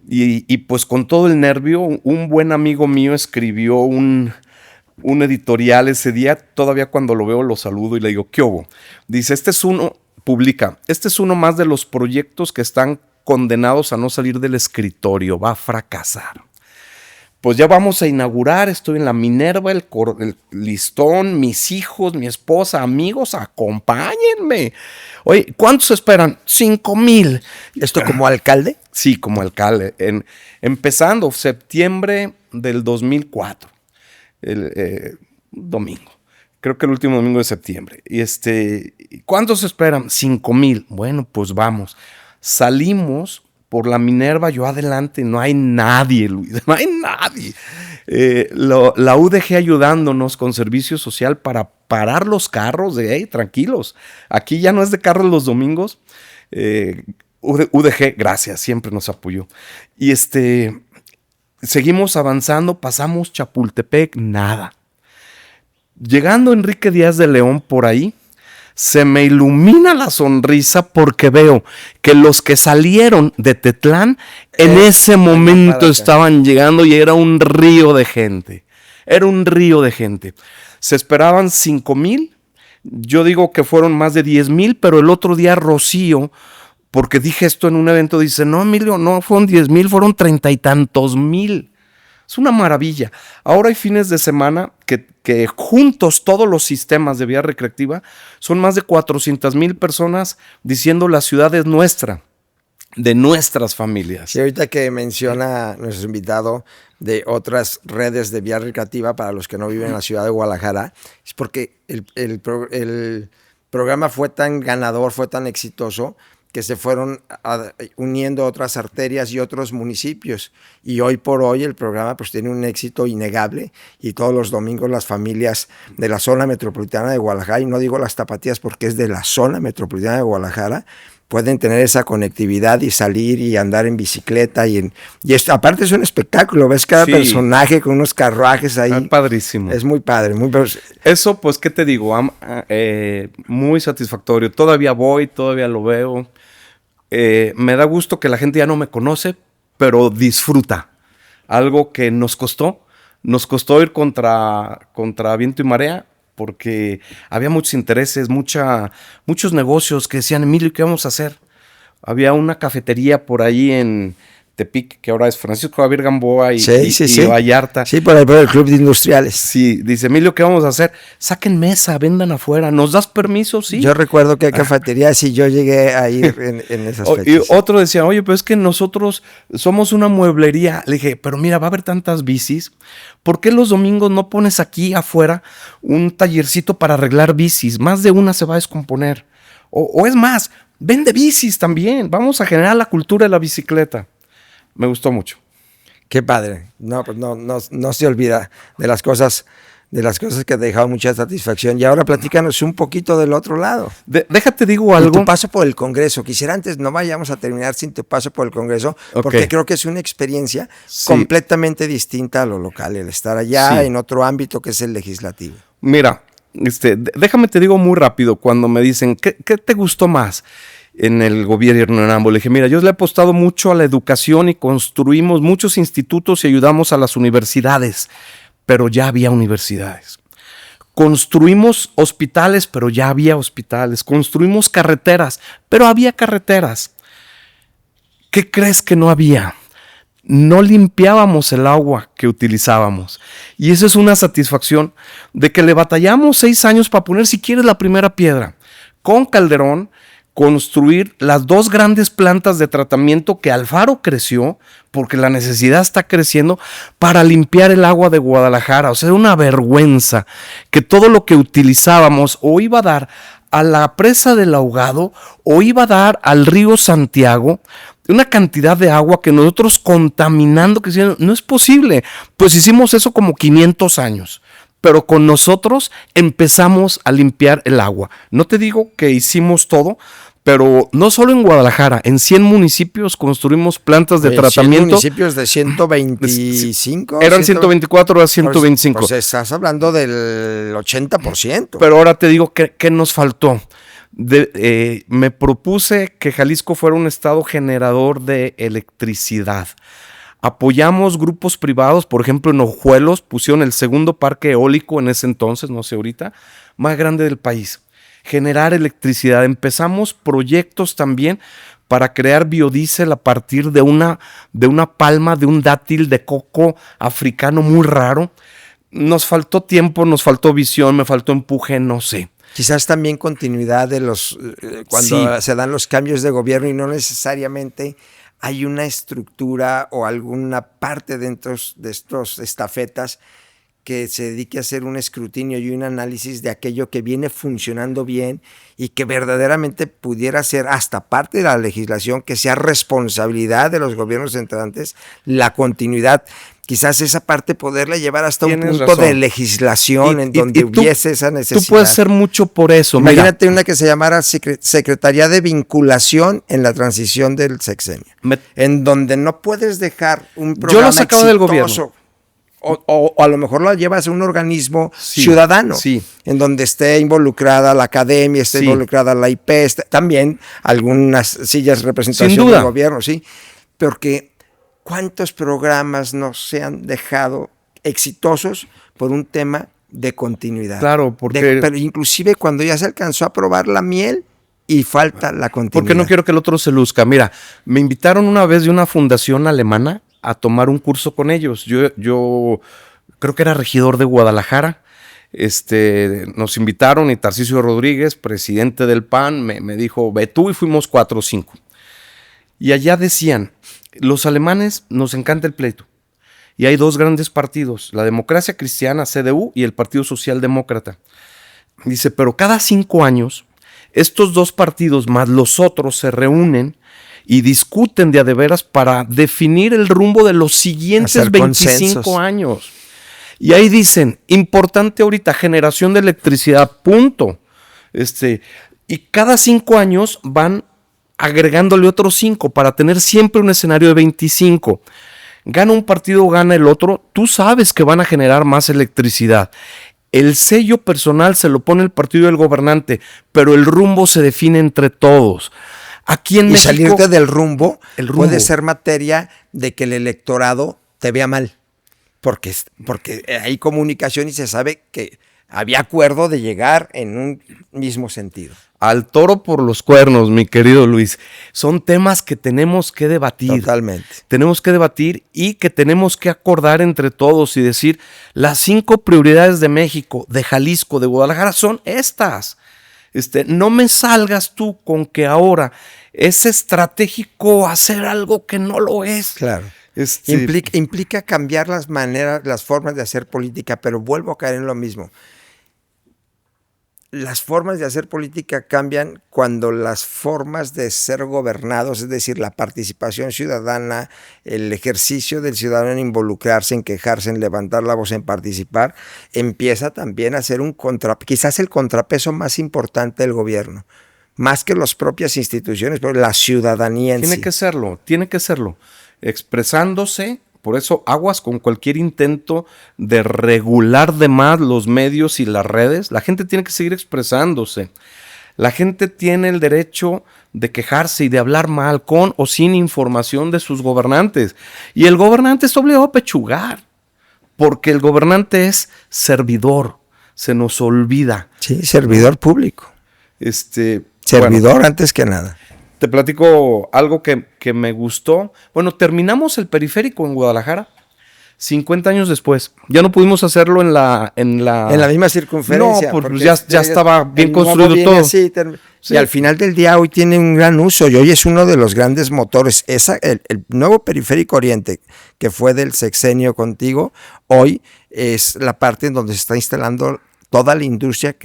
y pues con todo el nervio, un buen amigo mío escribió un editorial ese día. Todavía cuando lo veo lo saludo y le digo, ¿qué hubo? Dice, este es uno más de los proyectos que están condenados a no salir del escritorio, va a fracasar. Pues ya vamos a inaugurar, estoy en la Minerva, el listón, mis hijos, mi esposa, amigos, acompáñenme. Oye, ¿cuántos esperan? 5,000. ¿Esto como alcalde? Sí, como alcalde. Empezando septiembre del 2004, domingo. Creo que el último domingo de septiembre. Y ¿cuántos esperan? 5,000. Bueno, pues vamos. Salimos por la Minerva, yo adelante, no hay nadie, Luis, no hay nadie. La UDG ayudándonos con servicio social para parar los carros de, hey, tranquilos, aquí ya no es de carros los domingos. UDG, gracias, siempre nos apoyó. Y seguimos avanzando, pasamos Chapultepec, nada. Llegando Enrique Díaz de León por ahí, se me ilumina la sonrisa porque veo que los que salieron de Tetlán en ese momento estaban llegando y era un río de gente. Era un río de gente. Se esperaban 5,000. Yo digo que fueron más de 10,000, pero el otro día Rocío, porque dije esto en un evento, dice, no, Emilio, no fueron 10,000, fueron 30 y tantos mil. Es una maravilla. Ahora hay fines de semana que juntos todos los sistemas de vía recreativa son más de 400,000 personas diciendo la ciudad es nuestra, de nuestras familias. Sí, ahorita que menciona nuestro invitado de otras redes de vía recreativa para los que no viven en la ciudad de Guadalajara, es porque el programa fue tan ganador, fue tan exitoso, que se fueron uniendo otras arterias y otros municipios. Y hoy por hoy el programa pues tiene un éxito innegable y todos los domingos las familias de la zona metropolitana de Guadalajara, y no digo las tapatías porque es de la zona metropolitana de Guadalajara, pueden tener esa conectividad y salir y andar en bicicleta. Y esto, aparte es un espectáculo, ves cada personaje con unos carruajes ahí. Padrísimo. Es muy padre. Eso, pues, ¿qué te digo? Muy satisfactorio. Todavía voy, todavía lo veo. Me da gusto que la gente ya no me conoce, pero disfruta. Algo que nos costó ir contra viento y marea, porque había muchos intereses, muchos negocios que decían, Emilio, ¿qué vamos a hacer? Había una cafetería por ahí en Tepic, que ahora es Francisco Javier Gamboa y Vallarta. Sí, por ahí por el Club de Industriales. Sí, dice Emilio, ¿qué vamos a hacer? Saquen mesa, vendan afuera, ¿nos das permiso? Sí. Yo recuerdo que hay cafeterías y yo llegué a ir en esas fechas. Y otro decía, oye, pero es que nosotros somos una mueblería. Le dije, pero mira, va a haber tantas bicis, ¿por qué los domingos no pones aquí afuera un tallercito para arreglar bicis? Más de una se va a descomponer. O es más, vende bicis también, vamos a generar la cultura de la bicicleta. Me gustó mucho. Qué padre. No, pues no se olvida de las cosas que te dejaron mucha satisfacción. Y ahora platícanos un poquito del otro lado. Déjate digo algo. Tu paso por el Congreso. Quisiera antes, no vayamos a terminar sin tu paso por el Congreso, porque creo que es una experiencia completamente distinta a lo local, el estar allá en otro ámbito que es el legislativo. Mira, déjame te digo muy rápido, cuando me dicen, ¿qué te gustó más en el gobierno en ambos? Le dije, mira, yo le he apostado mucho a la educación y construimos muchos institutos y ayudamos a las universidades, pero ya había universidades. Construimos hospitales, pero ya había hospitales. Construimos carreteras, pero había carreteras. ¿Qué crees que no había? No limpiábamos el agua que utilizábamos. Y eso es una satisfacción de que le batallamos 6 años para poner, si quieres, la primera piedra. Con Calderón, construir las 2 grandes plantas de tratamiento que Alfaro creció, porque la necesidad está creciendo, para limpiar el agua de Guadalajara. O sea, era una vergüenza que todo lo que utilizábamos o iba a dar a la presa del Ahogado o iba a dar al río Santiago, una cantidad de agua que nosotros contaminando, que no es posible. Pues hicimos eso como 500 años. Pero con nosotros empezamos a limpiar el agua. No te digo que hicimos todo, pero no solo en Guadalajara, en 100 municipios construimos plantas de tratamiento. 100 municipios de 125. Eran 124, ahora 125. Pues estás hablando del 80%. Pero ahora te digo que nos faltó. Me propuse que Jalisco fuera un estado generador de electricidad. Apoyamos grupos privados, por ejemplo en Ojuelos pusieron el segundo parque eólico en ese entonces, no sé ahorita, más grande del país. Generar electricidad. Empezamos proyectos también para crear biodiesel a partir de una palma, de un dátil de coco africano muy raro. Nos faltó tiempo, nos faltó visión, me faltó empuje, no sé. Quizás también continuidad de cuando se dan los cambios de gobierno y no necesariamente hay una estructura o alguna parte dentro de estos estafetas que se dedique a hacer un escrutinio y un análisis de aquello que viene funcionando bien y que verdaderamente pudiera ser hasta parte de la legislación, que sea responsabilidad de los gobiernos entrantes, la continuidad. Quizás esa parte poderla llevar hasta un punto de legislación en donde hubiese esa necesidad. Tú puedes hacer mucho por eso. Imagínate una que se llamara Secretaría de Vinculación en la transición del sexenio, en donde no puedes dejar un programa yo lo sacaba del gobierno. O a lo mejor lo llevas a un organismo ciudadano, en donde esté involucrada la academia, esté involucrada la IP, también algunas sillas de representación del gobierno, porque ¿cuántos programas no se han dejado exitosos por un tema de continuidad? Claro, pero inclusive cuando ya se alcanzó a probar la miel y falta la continuidad. Porque no quiero que el otro se luzca. Mira, me invitaron una vez de una fundación alemana a tomar un curso con ellos. Yo creo que era regidor de Guadalajara. Nos invitaron y Tarcisio Rodríguez, presidente del PAN, me dijo, ve tú, y fuimos 4 o 5. Y allá decían, los alemanes nos encanta el pleito. Y hay 2 grandes partidos, la Democracia Cristiana, CDU, y el Partido Socialdemócrata. Dice, pero cada 5 años, estos 2 partidos más los otros se reúnen y discuten de a de veras para definir el rumbo de los siguientes 25 años. Y ahí dicen, importante ahorita, generación de electricidad, punto. Y cada 5 años van agregándole otros 5 para tener siempre un escenario de 25. Gana un partido, gana el otro, tú sabes que van a generar más electricidad. El sello personal se lo pone el partido del gobernante, pero el rumbo se define entre todos. Aquí en México, salirte del rumbo puede ser materia de que el electorado te vea mal, porque hay comunicación y se sabe que había acuerdo de llegar en un mismo sentido. Al toro por los cuernos, mi querido Luis. Son temas que tenemos que debatir. Totalmente. Tenemos que debatir y que tenemos que acordar entre todos y decir, las 5 prioridades de México, de Jalisco, de Guadalajara son estas. No me salgas tú con que ahora es estratégico hacer algo que no lo es. Claro. Implica cambiar las maneras, las formas de hacer política, pero vuelvo a caer en lo mismo. Las formas de hacer política cambian cuando las formas de ser gobernados, es decir, la participación ciudadana, el ejercicio del ciudadano en involucrarse, en quejarse, en levantar la voz, en participar, empieza también a ser quizás el contrapeso más importante del gobierno, más que las propias instituciones, pero la ciudadanía en sí. Tiene que serlo, expresándose. Por eso aguas con cualquier intento de regular de más los medios y las redes. La gente tiene que seguir expresándose. La gente tiene el derecho de quejarse y de hablar mal con o sin información de sus gobernantes. Y el gobernante está obligado a pechugar, porque el gobernante es servidor. Se nos olvida. Sí, servidor público. Servidor antes que nada. Te platico algo que me gustó. Bueno, terminamos el periférico en Guadalajara 50 años después. Ya no pudimos hacerlo en la misma circunferencia. No, porque ya estaba bien construido todo. Así, sí. Y al final del día hoy tiene un gran uso y hoy es uno de los grandes motores. El nuevo periférico oriente, que fue del sexenio contigo, hoy es la parte en donde se está instalando toda la industria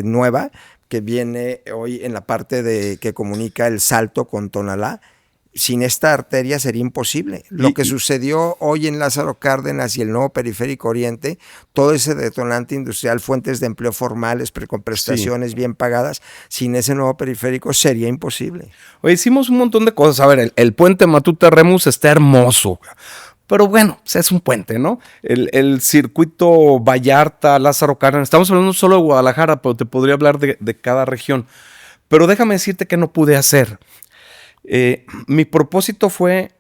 nueva que viene hoy en la parte que comunica el Salto con Tonalá. Sin esta arteria sería imposible. Lo que sucedió hoy en Lázaro Cárdenas y el nuevo periférico oriente, todo ese detonante industrial, fuentes de empleo formales, con prestaciones bien pagadas, sin ese nuevo periférico sería imposible. Oye, hicimos un montón de cosas. A ver, el puente Matute-Remus está hermoso. Pero bueno, es un puente, ¿no? El circuito Vallarta, Lázaro Cárdenas. Estamos hablando solo de Guadalajara, pero te podría hablar de cada región. Pero déjame decirte que no pude hacer. Mi propósito fue,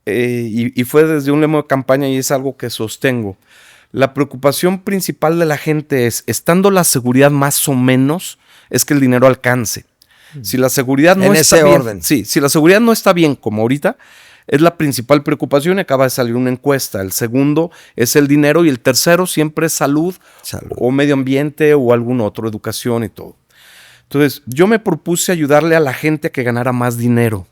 y fue desde un lema de campaña y es algo que sostengo. La preocupación principal de la gente es, estando la seguridad más o menos, es que el dinero alcance. Si la seguridad no está bien, orden. Sí, si la seguridad no está bien como ahorita, es la principal preocupación y acaba de salir una encuesta. El segundo es el dinero y el tercero siempre es salud. O medio ambiente o algún otro, educación y todo. Entonces, yo me propuse ayudarle a la gente a que ganara más dinero.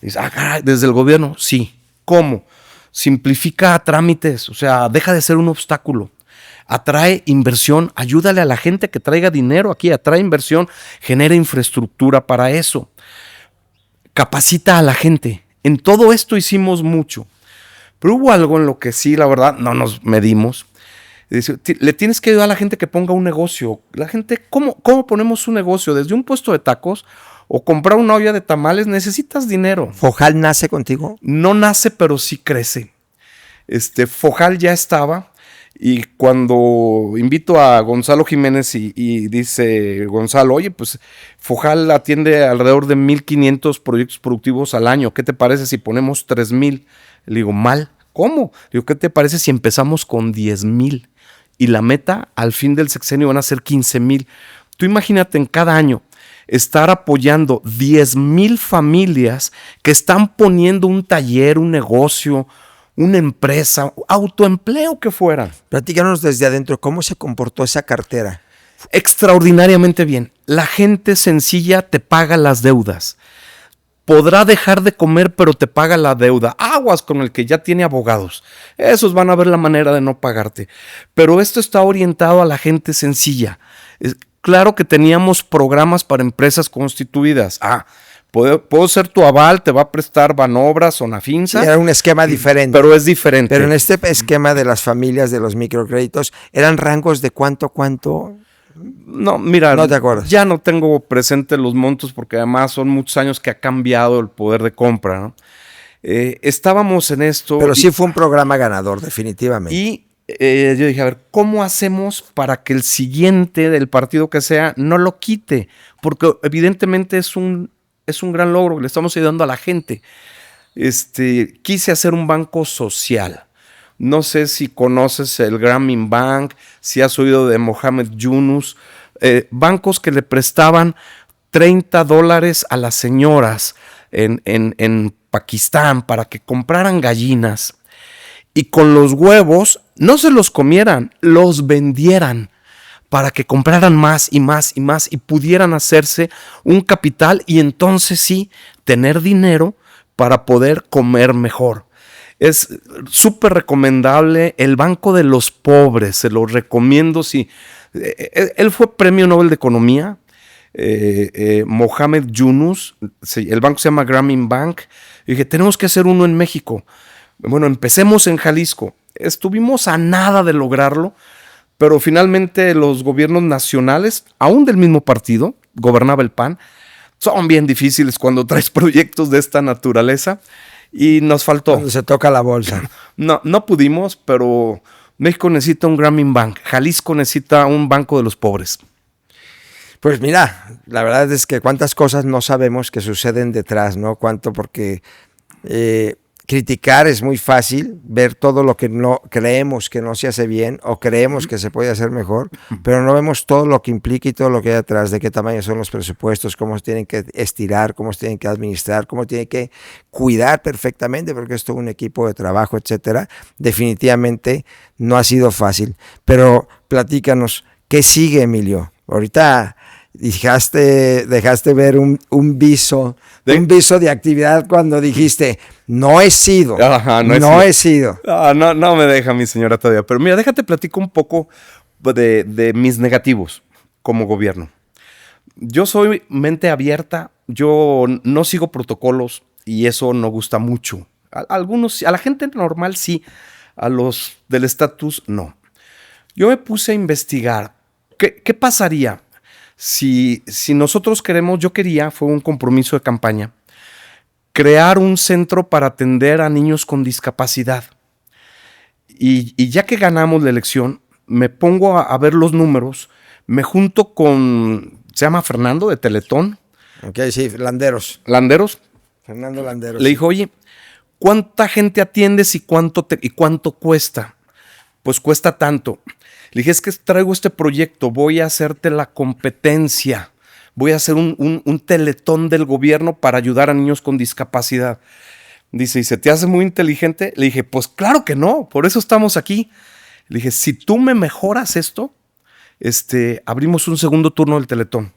Dice, caray, desde el gobierno, sí. ¿Cómo? Simplifica trámites, o sea, deja de ser un obstáculo. Atrae inversión, ayúdale a la gente que traiga dinero aquí, atrae inversión, genera infraestructura para eso. Capacita a la gente. En todo esto hicimos mucho. Pero hubo algo en lo que sí, la verdad, no nos medimos. Le tienes que ayudar a la gente que ponga un negocio. La gente, ¿cómo ponemos un negocio? Desde un puesto de tacos o comprar una olla de tamales, necesitas dinero. ¿Fojal nace contigo? No nace, pero sí crece. Fojal ya estaba. Y cuando invito a Gonzalo Jiménez y dice Gonzalo, oye, pues Fojal atiende alrededor de 1,500 proyectos productivos al año. ¿Qué te parece si ponemos 3,000? Le digo, mal. ¿Cómo? Le digo, ¿qué te parece si empezamos con 10,000? Y la meta al fin del sexenio van a ser 15,000. Tú imagínate en cada año estar apoyando 10,000 familias que están poniendo un taller, un negocio, una empresa, autoempleo que fuera. Platícanos desde adentro, ¿cómo se comportó esa cartera? Extraordinariamente bien. La gente sencilla te paga las deudas. Podrá dejar de comer, pero te paga la deuda. Aguas con el que ya tiene abogados. Esos van a ver la manera de no pagarte. Pero esto está orientado a la gente sencilla. Claro que teníamos programas para empresas constituidas. Puedo ser tu aval, te va a prestar Banobras o Nafinsa. Sí, era un esquema diferente. Pero es diferente. Pero en este esquema de las familias, de los microcréditos, ¿eran rangos de cuánto? No, mira, no te acuerdas. Ya no tengo presente los montos porque además son muchos años que ha cambiado el poder de compra, ¿no? Estábamos en esto. Pero sí fue un programa ganador, definitivamente. Y yo dije, a ver, ¿cómo hacemos para que el siguiente del partido que sea no lo quite? Porque evidentemente es un gran logro que le estamos ayudando a la gente. Quise hacer un banco social. No sé si conoces el Grameen Bank, si has oído de Mohamed Yunus, bancos que le prestaban $30 a las señoras en Pakistán para que compraran gallinas y con los huevos no se los comieran, los vendieran para que compraran más y más y más y pudieran hacerse un capital y entonces sí tener dinero para poder comer mejor. Es súper recomendable el Banco de los Pobres, se lo recomiendo. Si él fue Premio Nobel de Economía, Mohamed Yunus, el banco se llama Grameen Bank. Y dije, tenemos que hacer uno en México. Bueno, empecemos en Jalisco. Estuvimos a nada de lograrlo, pero finalmente los gobiernos nacionales, aún del mismo partido, gobernaba el PAN, son bien difíciles cuando traes proyectos de esta naturaleza. Y nos faltó. Cuando se toca la bolsa. No pudimos, pero México necesita un Grameen Bank. Jalisco necesita un banco de los pobres. Pues mira, la verdad es que cuántas cosas no sabemos que suceden detrás, ¿no? Cuánto, porque criticar es muy fácil, ver todo lo que no creemos que no se hace bien o creemos que se puede hacer mejor, pero no vemos todo lo que implica y todo lo que hay detrás, de qué tamaño son los presupuestos, cómo se tienen que estirar, cómo se tienen que administrar, cómo tienen que cuidar perfectamente, porque es todo un equipo de trabajo, etcétera. Definitivamente no ha sido fácil, pero platícanos, ¿qué sigue, Emilio? Ahorita dejaste ver un viso de actividad cuando dijiste, no he sido. Ajá, no he sido. No me deja mi señora todavía. Pero mira, déjate platico un poco de mis negativos como gobierno. Yo soy mente abierta, yo no sigo protocolos y eso no gusta mucho. Algunos, a la gente normal sí, a los del estatus no. Yo me puse a investigar qué pasaría si nosotros fue un compromiso de campaña, crear un centro para atender a niños con discapacidad. Y ya que ganamos la elección, me pongo a ver los números, me junto se llama Fernando de Teletón. Ok, sí, Landeros. Fernando Landeros. Le dijo, oye, ¿cuánta gente atiendes y cuánto cuesta? Pues cuesta tanto. Le dije, es que traigo este proyecto, voy a hacerte la competencia, voy a hacer un teletón del gobierno para ayudar a niños con discapacidad. Dice, ¿y se te hace muy inteligente? Le dije, pues claro que no, por eso estamos aquí. Le dije, si tú me mejoras esto, abrimos un segundo turno del teletón.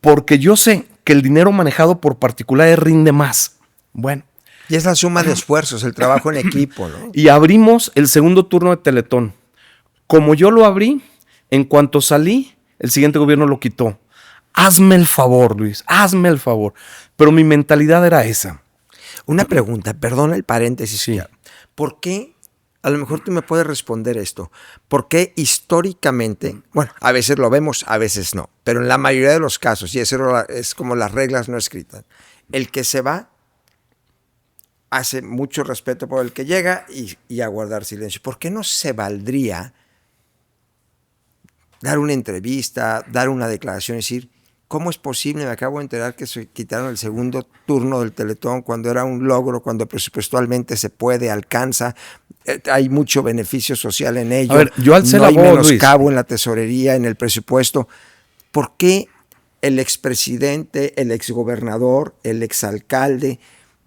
Porque yo sé que el dinero manejado por particulares rinde más. Bueno. Y es la suma de esfuerzos, el trabajo en equipo, ¿no? Y abrimos el segundo turno de teletón. Como yo lo abrí, en cuanto salí, el siguiente gobierno lo quitó. Hazme el favor, Luis, hazme el favor. Pero mi mentalidad era esa. Una pregunta, perdona el paréntesis. Sí. ¿Por qué, a lo mejor tú me puedes responder esto, por qué históricamente, bueno, a veces lo vemos, a veces no, pero en la mayoría de los casos, y eso es como las reglas no escritas, el que se va hace mucho respeto por el que llega y a guardar silencio? ¿Por qué no se valdría dar una entrevista, dar una declaración, decir, ¿cómo es posible? Me acabo de enterar que se quitaron el segundo turno del Teletón cuando era un logro, cuando presupuestalmente se puede, alcanza, hay mucho beneficio social en ello. A ver, yo alcé no la hay voz, menoscabo en la tesorería, en el presupuesto. ¿Por qué el expresidente, el exgobernador, el exalcalde,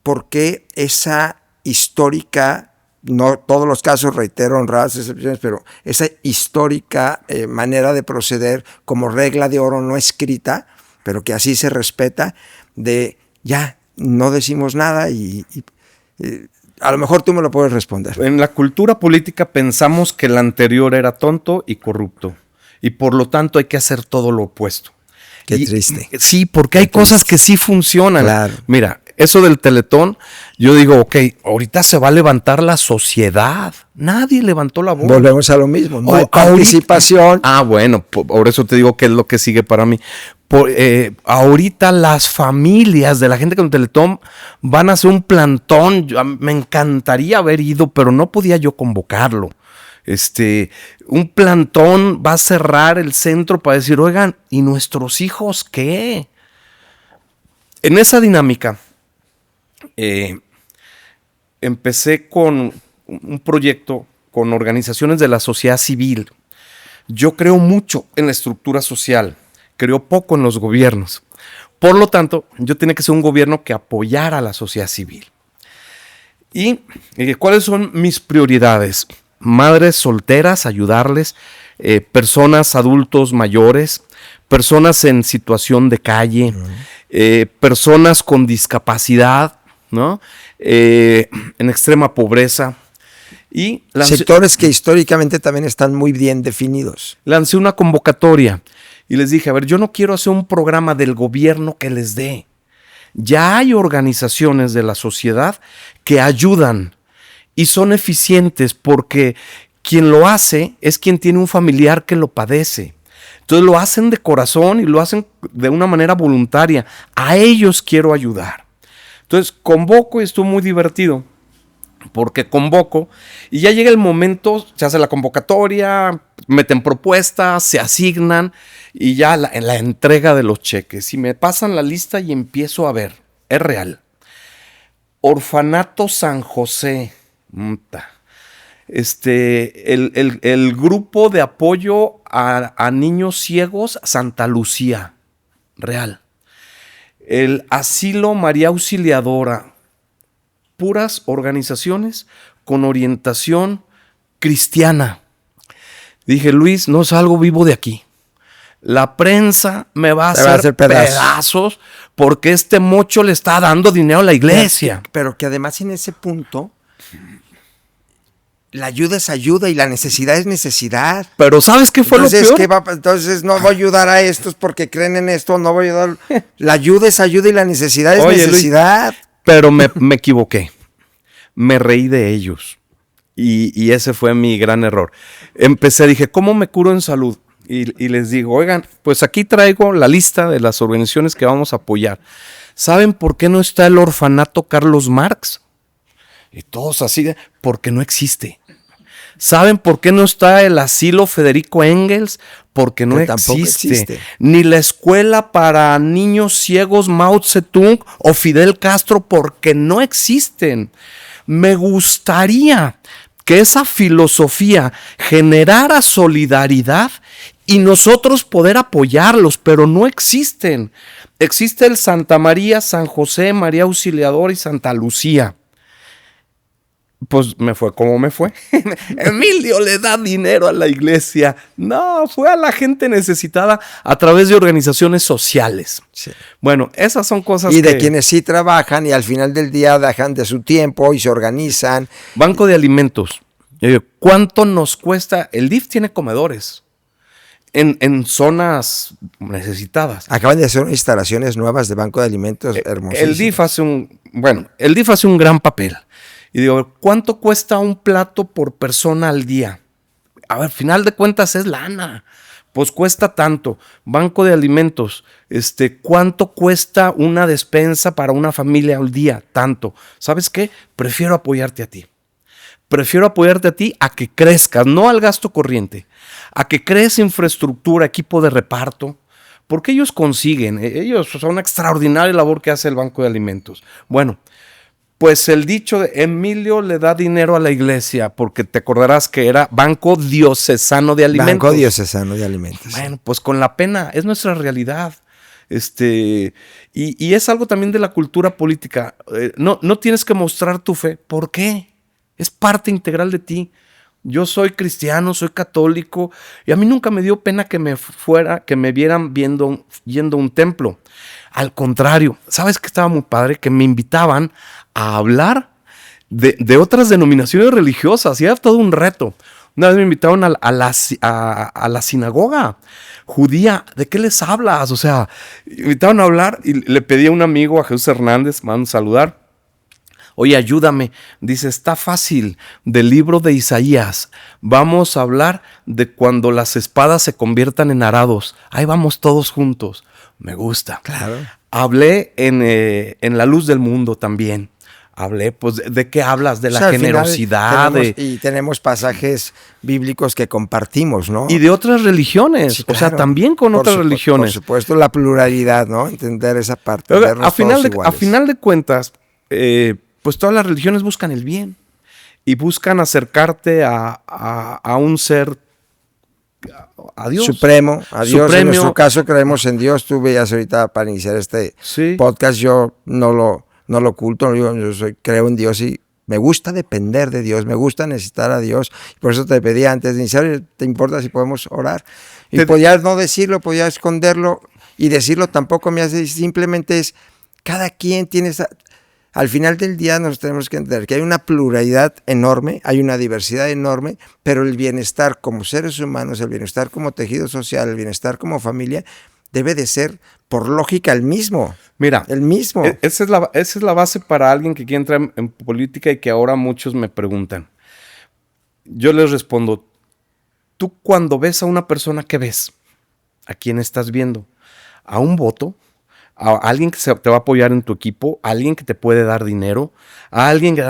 por qué esa histórica, no todos los casos, reitero, honradas excepciones, pero esa histórica manera de proceder como regla de oro no escrita, pero que así se respeta, de ya no decimos nada y a lo mejor tú me lo puedes responder? En la cultura política pensamos que el anterior era tonto y corrupto y por lo tanto hay que hacer todo lo opuesto. Qué triste. Sí, porque hay cosas que sí funcionan. Claro. Mira, eso del Teletón, yo digo, ok, ahorita se va a levantar la sociedad. Nadie levantó la voz. Volvemos a lo mismo, no hay participación. Bueno, por eso te digo que es lo que sigue para mí. Ahorita las familias de la gente con Teletón van a hacer un plantón. Me encantaría haber ido, pero no podía yo convocarlo. Un plantón va a cerrar el centro para decir, oigan, ¿y nuestros hijos qué? En esa dinámica, empecé con un proyecto con organizaciones de la sociedad civil. Yo creo mucho en la estructura social, creo poco en los gobiernos. Por lo tanto, yo tenía que ser un gobierno que apoyara a la sociedad civil. ¿Y cuáles son mis prioridades? Madres solteras, ayudarles, personas, adultos mayores, personas en situación de calle, personas con discapacidad, ¿no? En extrema pobreza. Y sectores que históricamente también están muy bien definidos. Lancé una convocatoria y les dije, a ver, yo no quiero hacer un programa del gobierno que les dé. Ya hay organizaciones de la sociedad que ayudan y son eficientes porque quien lo hace es quien tiene un familiar que lo padece. Entonces lo hacen de corazón y lo hacen de una manera voluntaria. A ellos quiero ayudar. Entonces convoco y estuvo muy divertido porque convoco y ya llega el momento, se hace la convocatoria, meten propuestas, se asignan y ya en la entrega de los cheques. Y me pasan la lista y empiezo a ver, es real. Orfanato San José, el grupo de apoyo a niños ciegos Santa Lucía, real. El asilo María Auxiliadora, puras organizaciones con orientación cristiana. Dije, Luis, no salgo vivo de aquí. La prensa me va a hacer pedazos porque este mocho le está dando dinero a la iglesia. Pero que además en ese punto la ayuda es ayuda y la necesidad es necesidad. Pero ¿sabes qué fue entonces, lo peor? Entonces no voy a ayudar a estos porque creen en esto, no voy a ayudar. La ayuda es ayuda y la necesidad es necesidad. Luis, pero me equivoqué. Me reí de ellos. Y ese fue mi gran error. Dije, ¿cómo me curo en salud? Y les digo, oigan, pues aquí traigo la lista de las organizaciones que vamos a apoyar. ¿Saben por qué no está el orfanato Carlos Marx? Y todos así, porque no existe. ¿Saben por qué no está el asilo Federico Engels? Porque no existe. Ni la escuela para niños ciegos Mao Zedong o Fidel Castro, porque no existen. Me gustaría que esa filosofía generara solidaridad y nosotros poder apoyarlos, pero no existen. Existe el Santa María, San José, María Auxiliadora y Santa Lucía. Pues me fue como me fue. Emilio le da dinero a la iglesia. No, fue a la gente necesitada a través de organizaciones sociales. Sí. Bueno, esas son cosas y de quienes sí trabajan y al final del día dejan de su tiempo y se organizan. Banco de alimentos. ¿Cuánto nos cuesta? El DIF tiene comedores en zonas necesitadas. Acaban de hacer instalaciones nuevas de banco de alimentos hermosísimas. El DIF hace un gran papel. Y digo, ¿cuánto cuesta un plato por persona al día? A ver, al final de cuentas es lana. Pues cuesta tanto. Banco de alimentos, ¿cuánto cuesta una despensa para una familia al día? Tanto. ¿Sabes qué? Prefiero apoyarte a ti. Prefiero apoyarte a ti a que crezcas, no al gasto corriente. A que crees infraestructura, equipo de reparto. Porque ellos consiguen. Ellos son una extraordinaria labor que hace el Banco de Alimentos. Bueno, pues el dicho de Emilio le da dinero a la iglesia, porque te acordarás que era Banco Diocesano de Alimentos. Banco Diocesano de Alimentos. Bueno, pues con la pena, es nuestra realidad. Y es algo también de la cultura política. No tienes que mostrar tu fe. ¿Por qué? Es parte integral de ti. Yo soy cristiano, soy católico, y a mí nunca me dio pena que me vieran yendo a un templo. Al contrario, ¿sabes qué estaba muy padre? Que me invitaban a hablar de otras denominaciones religiosas, y era todo un reto. Una vez me invitaron a la sinagoga judía. ¿De qué les hablas? O sea, me invitaron a hablar y le pedí a un amigo, a Jesús Hernández, me van a saludar. Oye, ayúdame. Dice, está fácil, del libro de Isaías. Vamos a hablar de cuando las espadas se conviertan en arados. Ahí vamos todos juntos. Me gusta. Claro. Hablé en La Luz del Mundo también. Hablé, pues, ¿de qué hablas? De la generosidad. Y tenemos pasajes bíblicos que compartimos, ¿no? Y de otras religiones. Sí, claro. O sea, también con otras religiones. Por supuesto, la pluralidad, ¿no? Entender esa parte. A final de cuentas, pues todas las religiones buscan el bien. y buscan acercarte a un ser, a Dios. Supremo, a Dios. Supremo. En nuestro caso creemos en Dios. Tú veías ahorita para iniciar este Sí. podcast, yo no lo oculto, creo en Dios y me gusta depender de Dios, me gusta necesitar a Dios. Por eso te pedí antes de iniciar, ¿te importa si podemos orar? Y podías no decirlo, podías esconderlo, y decirlo tampoco me hace, simplemente es, cada quien tiene esa... Al final del día nos tenemos que entender que hay una pluralidad enorme, hay una diversidad enorme, pero el bienestar como seres humanos, el bienestar como tejido social, el bienestar como familia, debe de ser, por lógica, el mismo. Mira, el mismo. Esa es la base para alguien que quiere entrar en política y que ahora muchos me preguntan. Yo les respondo, tú cuando ves a una persona, ¿qué ves? ¿A quién estás viendo? ¿A un voto? ¿A alguien que te va a apoyar en tu equipo? ¿A alguien que te puede dar dinero? ¿A alguien que...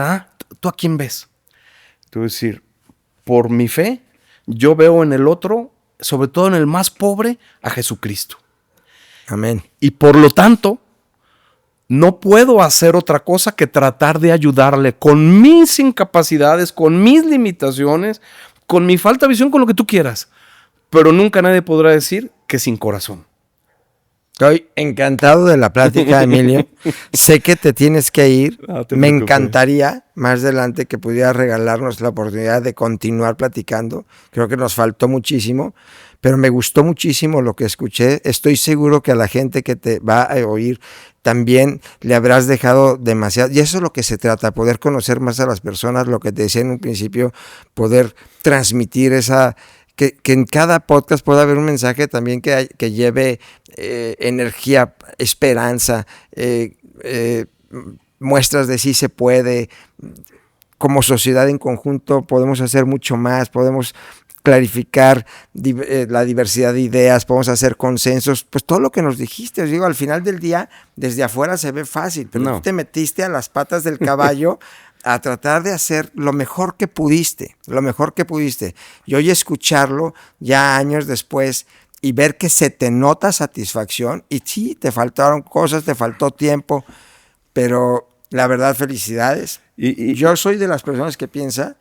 ¿tú a quién ves? Tú decir, por mi fe, yo veo en el otro, sobre todo en el más pobre, a Jesucristo. Amén. Y por lo tanto, no puedo hacer otra cosa que tratar de ayudarle con mis incapacidades, con mis limitaciones, con mi falta de visión, con lo que tú quieras. Pero nunca nadie podrá decir que sin corazón. Estoy encantado de la plática, Emilio. Sé que te tienes que ir. No te Me preocupes. encantaría más adelante que pudieras regalarnos la oportunidad de continuar platicando. Creo que nos faltó muchísimo, pero me gustó muchísimo lo que escuché. Estoy seguro que a la gente que te va a oír también le habrás dejado demasiado. Y eso es lo que se trata, poder conocer más a las personas, lo que te decía en un principio, poder transmitir esa... Que en cada podcast pueda haber un mensaje también que lleve energía, esperanza, muestras de sí se puede. Como sociedad en conjunto podemos hacer mucho más, podemos clarificar la diversidad de ideas, podemos hacer consensos, pues todo lo que nos dijiste, os digo, al final del día, desde afuera se ve fácil, pero tú te metiste a las patas del caballo a tratar de hacer lo mejor que pudiste. Y hoy escucharlo ya años después y ver que se te nota satisfacción, y sí, te faltaron cosas, te faltó tiempo, pero la verdad, felicidades. Yo soy de las personas que piensa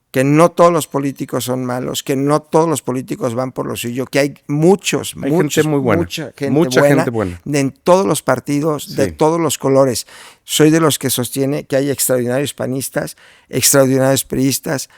que no todos los políticos son malos, que no todos los políticos van por lo suyo, que hay mucha gente buena en todos los partidos, de todos los colores. Soy de los que sostiene que hay extraordinarios panistas, extraordinarios priistas,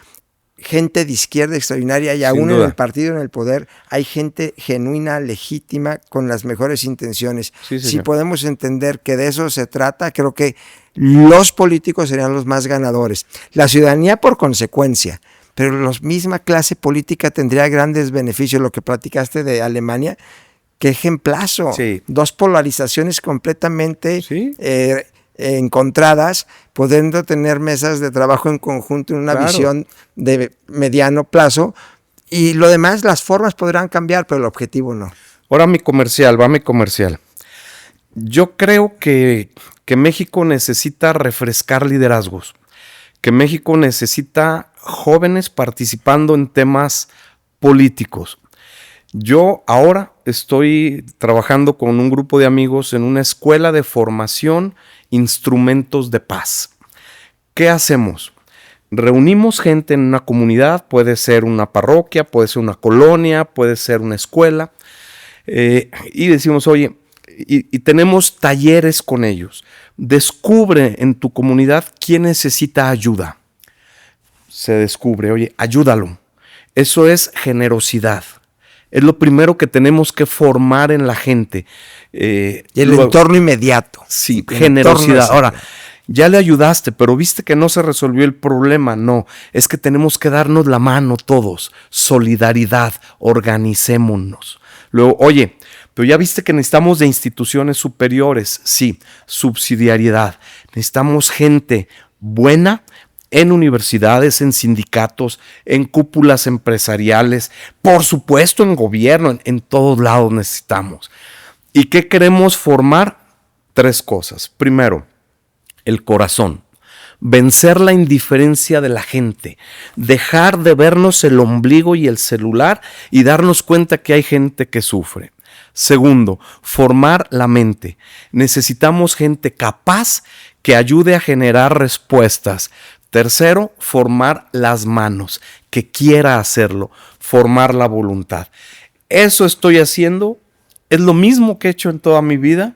gente de izquierda extraordinaria, y aún en el partido, en el poder, hay gente genuina, legítima, con las mejores intenciones. Si podemos entender que de eso se trata, creo que los políticos serían los más ganadores. La ciudadanía por consecuencia, pero la misma clase política tendría grandes beneficios. Lo que platicaste de Alemania, qué ejemplazo. Dos polarizaciones completamente encontradas, pudiendo tener mesas de trabajo en conjunto en una visión de mediano plazo, y lo demás, las formas podrán cambiar, pero el objetivo no. Ahora mi comercial. Yo creo que México necesita refrescar liderazgos, que México necesita jóvenes participando en temas políticos. Yo ahora estoy trabajando con un grupo de amigos en una escuela de formación Instrumentos de Paz. ¿Qué hacemos? Reunimos gente en una comunidad, puede ser una parroquia, puede ser una colonia, puede ser una escuela, y decimos, oye, y tenemos talleres con ellos. Descubre en tu comunidad quién necesita ayuda. Se descubre, oye, ayúdalo. Eso es generosidad. Es lo primero que tenemos que formar en la gente. Y el entorno inmediato. Sí, generosidad. Ahora, ya le ayudaste, pero viste que no se resolvió el problema. No, es que tenemos que darnos la mano todos. Solidaridad, organicémonos. Luego, oye, pero ya viste que necesitamos de instituciones superiores. Sí, subsidiariedad. Necesitamos gente buena en universidades, en sindicatos, en cúpulas empresariales, por supuesto en gobierno, en todos lados necesitamos. ¿Y qué queremos formar? 3 cosas. Primero, el corazón. Vencer la indiferencia de la gente. Dejar de vernos el ombligo y el celular y darnos cuenta que hay gente que sufre. Segundo, formar la mente. Necesitamos gente capaz que ayude a generar respuestas. Tercero, formar las manos, que quiera hacerlo, formar la voluntad. Eso estoy haciendo, es lo mismo que he hecho en toda mi vida.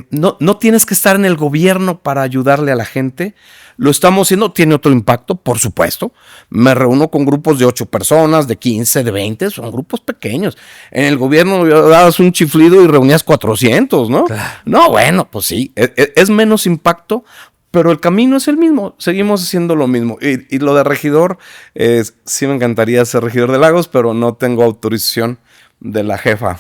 No tienes que estar en el gobierno para ayudarle a la gente. Lo estamos haciendo, tiene otro impacto, por supuesto. Me reúno con grupos de 8 personas, de 15, de 20, son grupos pequeños. En el gobierno dabas un chiflido y reunías 400, ¿no? Claro. No, bueno, pues sí, es menos impacto, pero el camino es el mismo, seguimos haciendo lo mismo. Y lo de regidor, sí me encantaría ser regidor de Lagos, pero no tengo autorización de la jefa.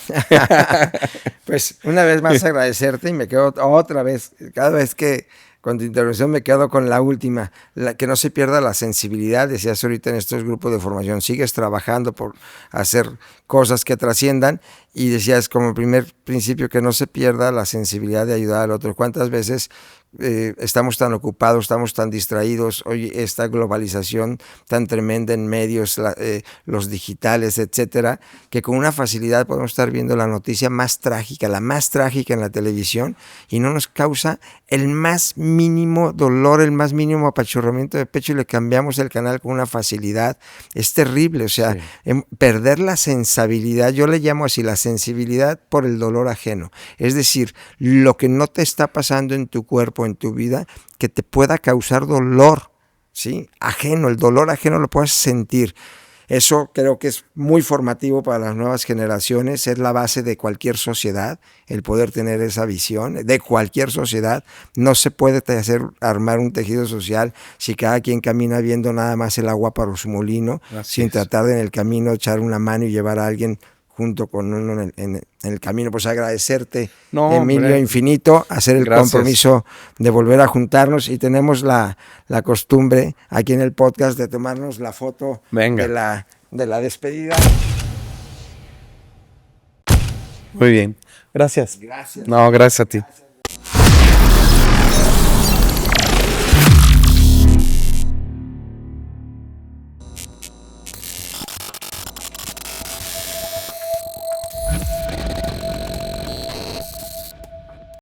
Pues una vez más agradecerte y me quedo otra vez, cada vez que con tu intervención me quedo con la última, que no se pierda la sensibilidad, decías ahorita en estos grupos de formación, sigues trabajando por hacer cosas que trasciendan y decías como primer principio que no se pierda la sensibilidad de ayudar al otro. ¿Cuántas veces estamos tan ocupados, estamos tan distraídos? Hoy esta globalización tan tremenda en medios, los digitales, etcétera, que con una facilidad podemos estar viendo la noticia más trágica, la más trágica en la televisión y no nos causa el más mínimo dolor, el más mínimo apachurramiento de pecho y le cambiamos el canal con una facilidad. Es terrible, o sea, sí. Perder la sensibilidad, yo le llamo así, la sensibilidad por el dolor ajeno. Es decir, lo que no te está pasando en tu cuerpo, en tu vida, que te pueda causar dolor, ¿sí? Ajeno, el dolor ajeno lo puedes sentir. Eso creo que es muy formativo para las nuevas generaciones, es la base de cualquier sociedad, el poder tener esa visión de cualquier sociedad. No se puede armar un tejido social si cada quien camina viendo nada más el agua para su molino, sin tratar de en el camino echar una mano y llevar a alguien junto con uno en el camino. Pues agradecerte, Emilio, infinito, hacer el compromiso de volver a juntarnos y tenemos la costumbre aquí en el podcast de tomarnos la foto de la despedida. Muy bien, gracias. Gracias. No, gracias a ti. Gracias.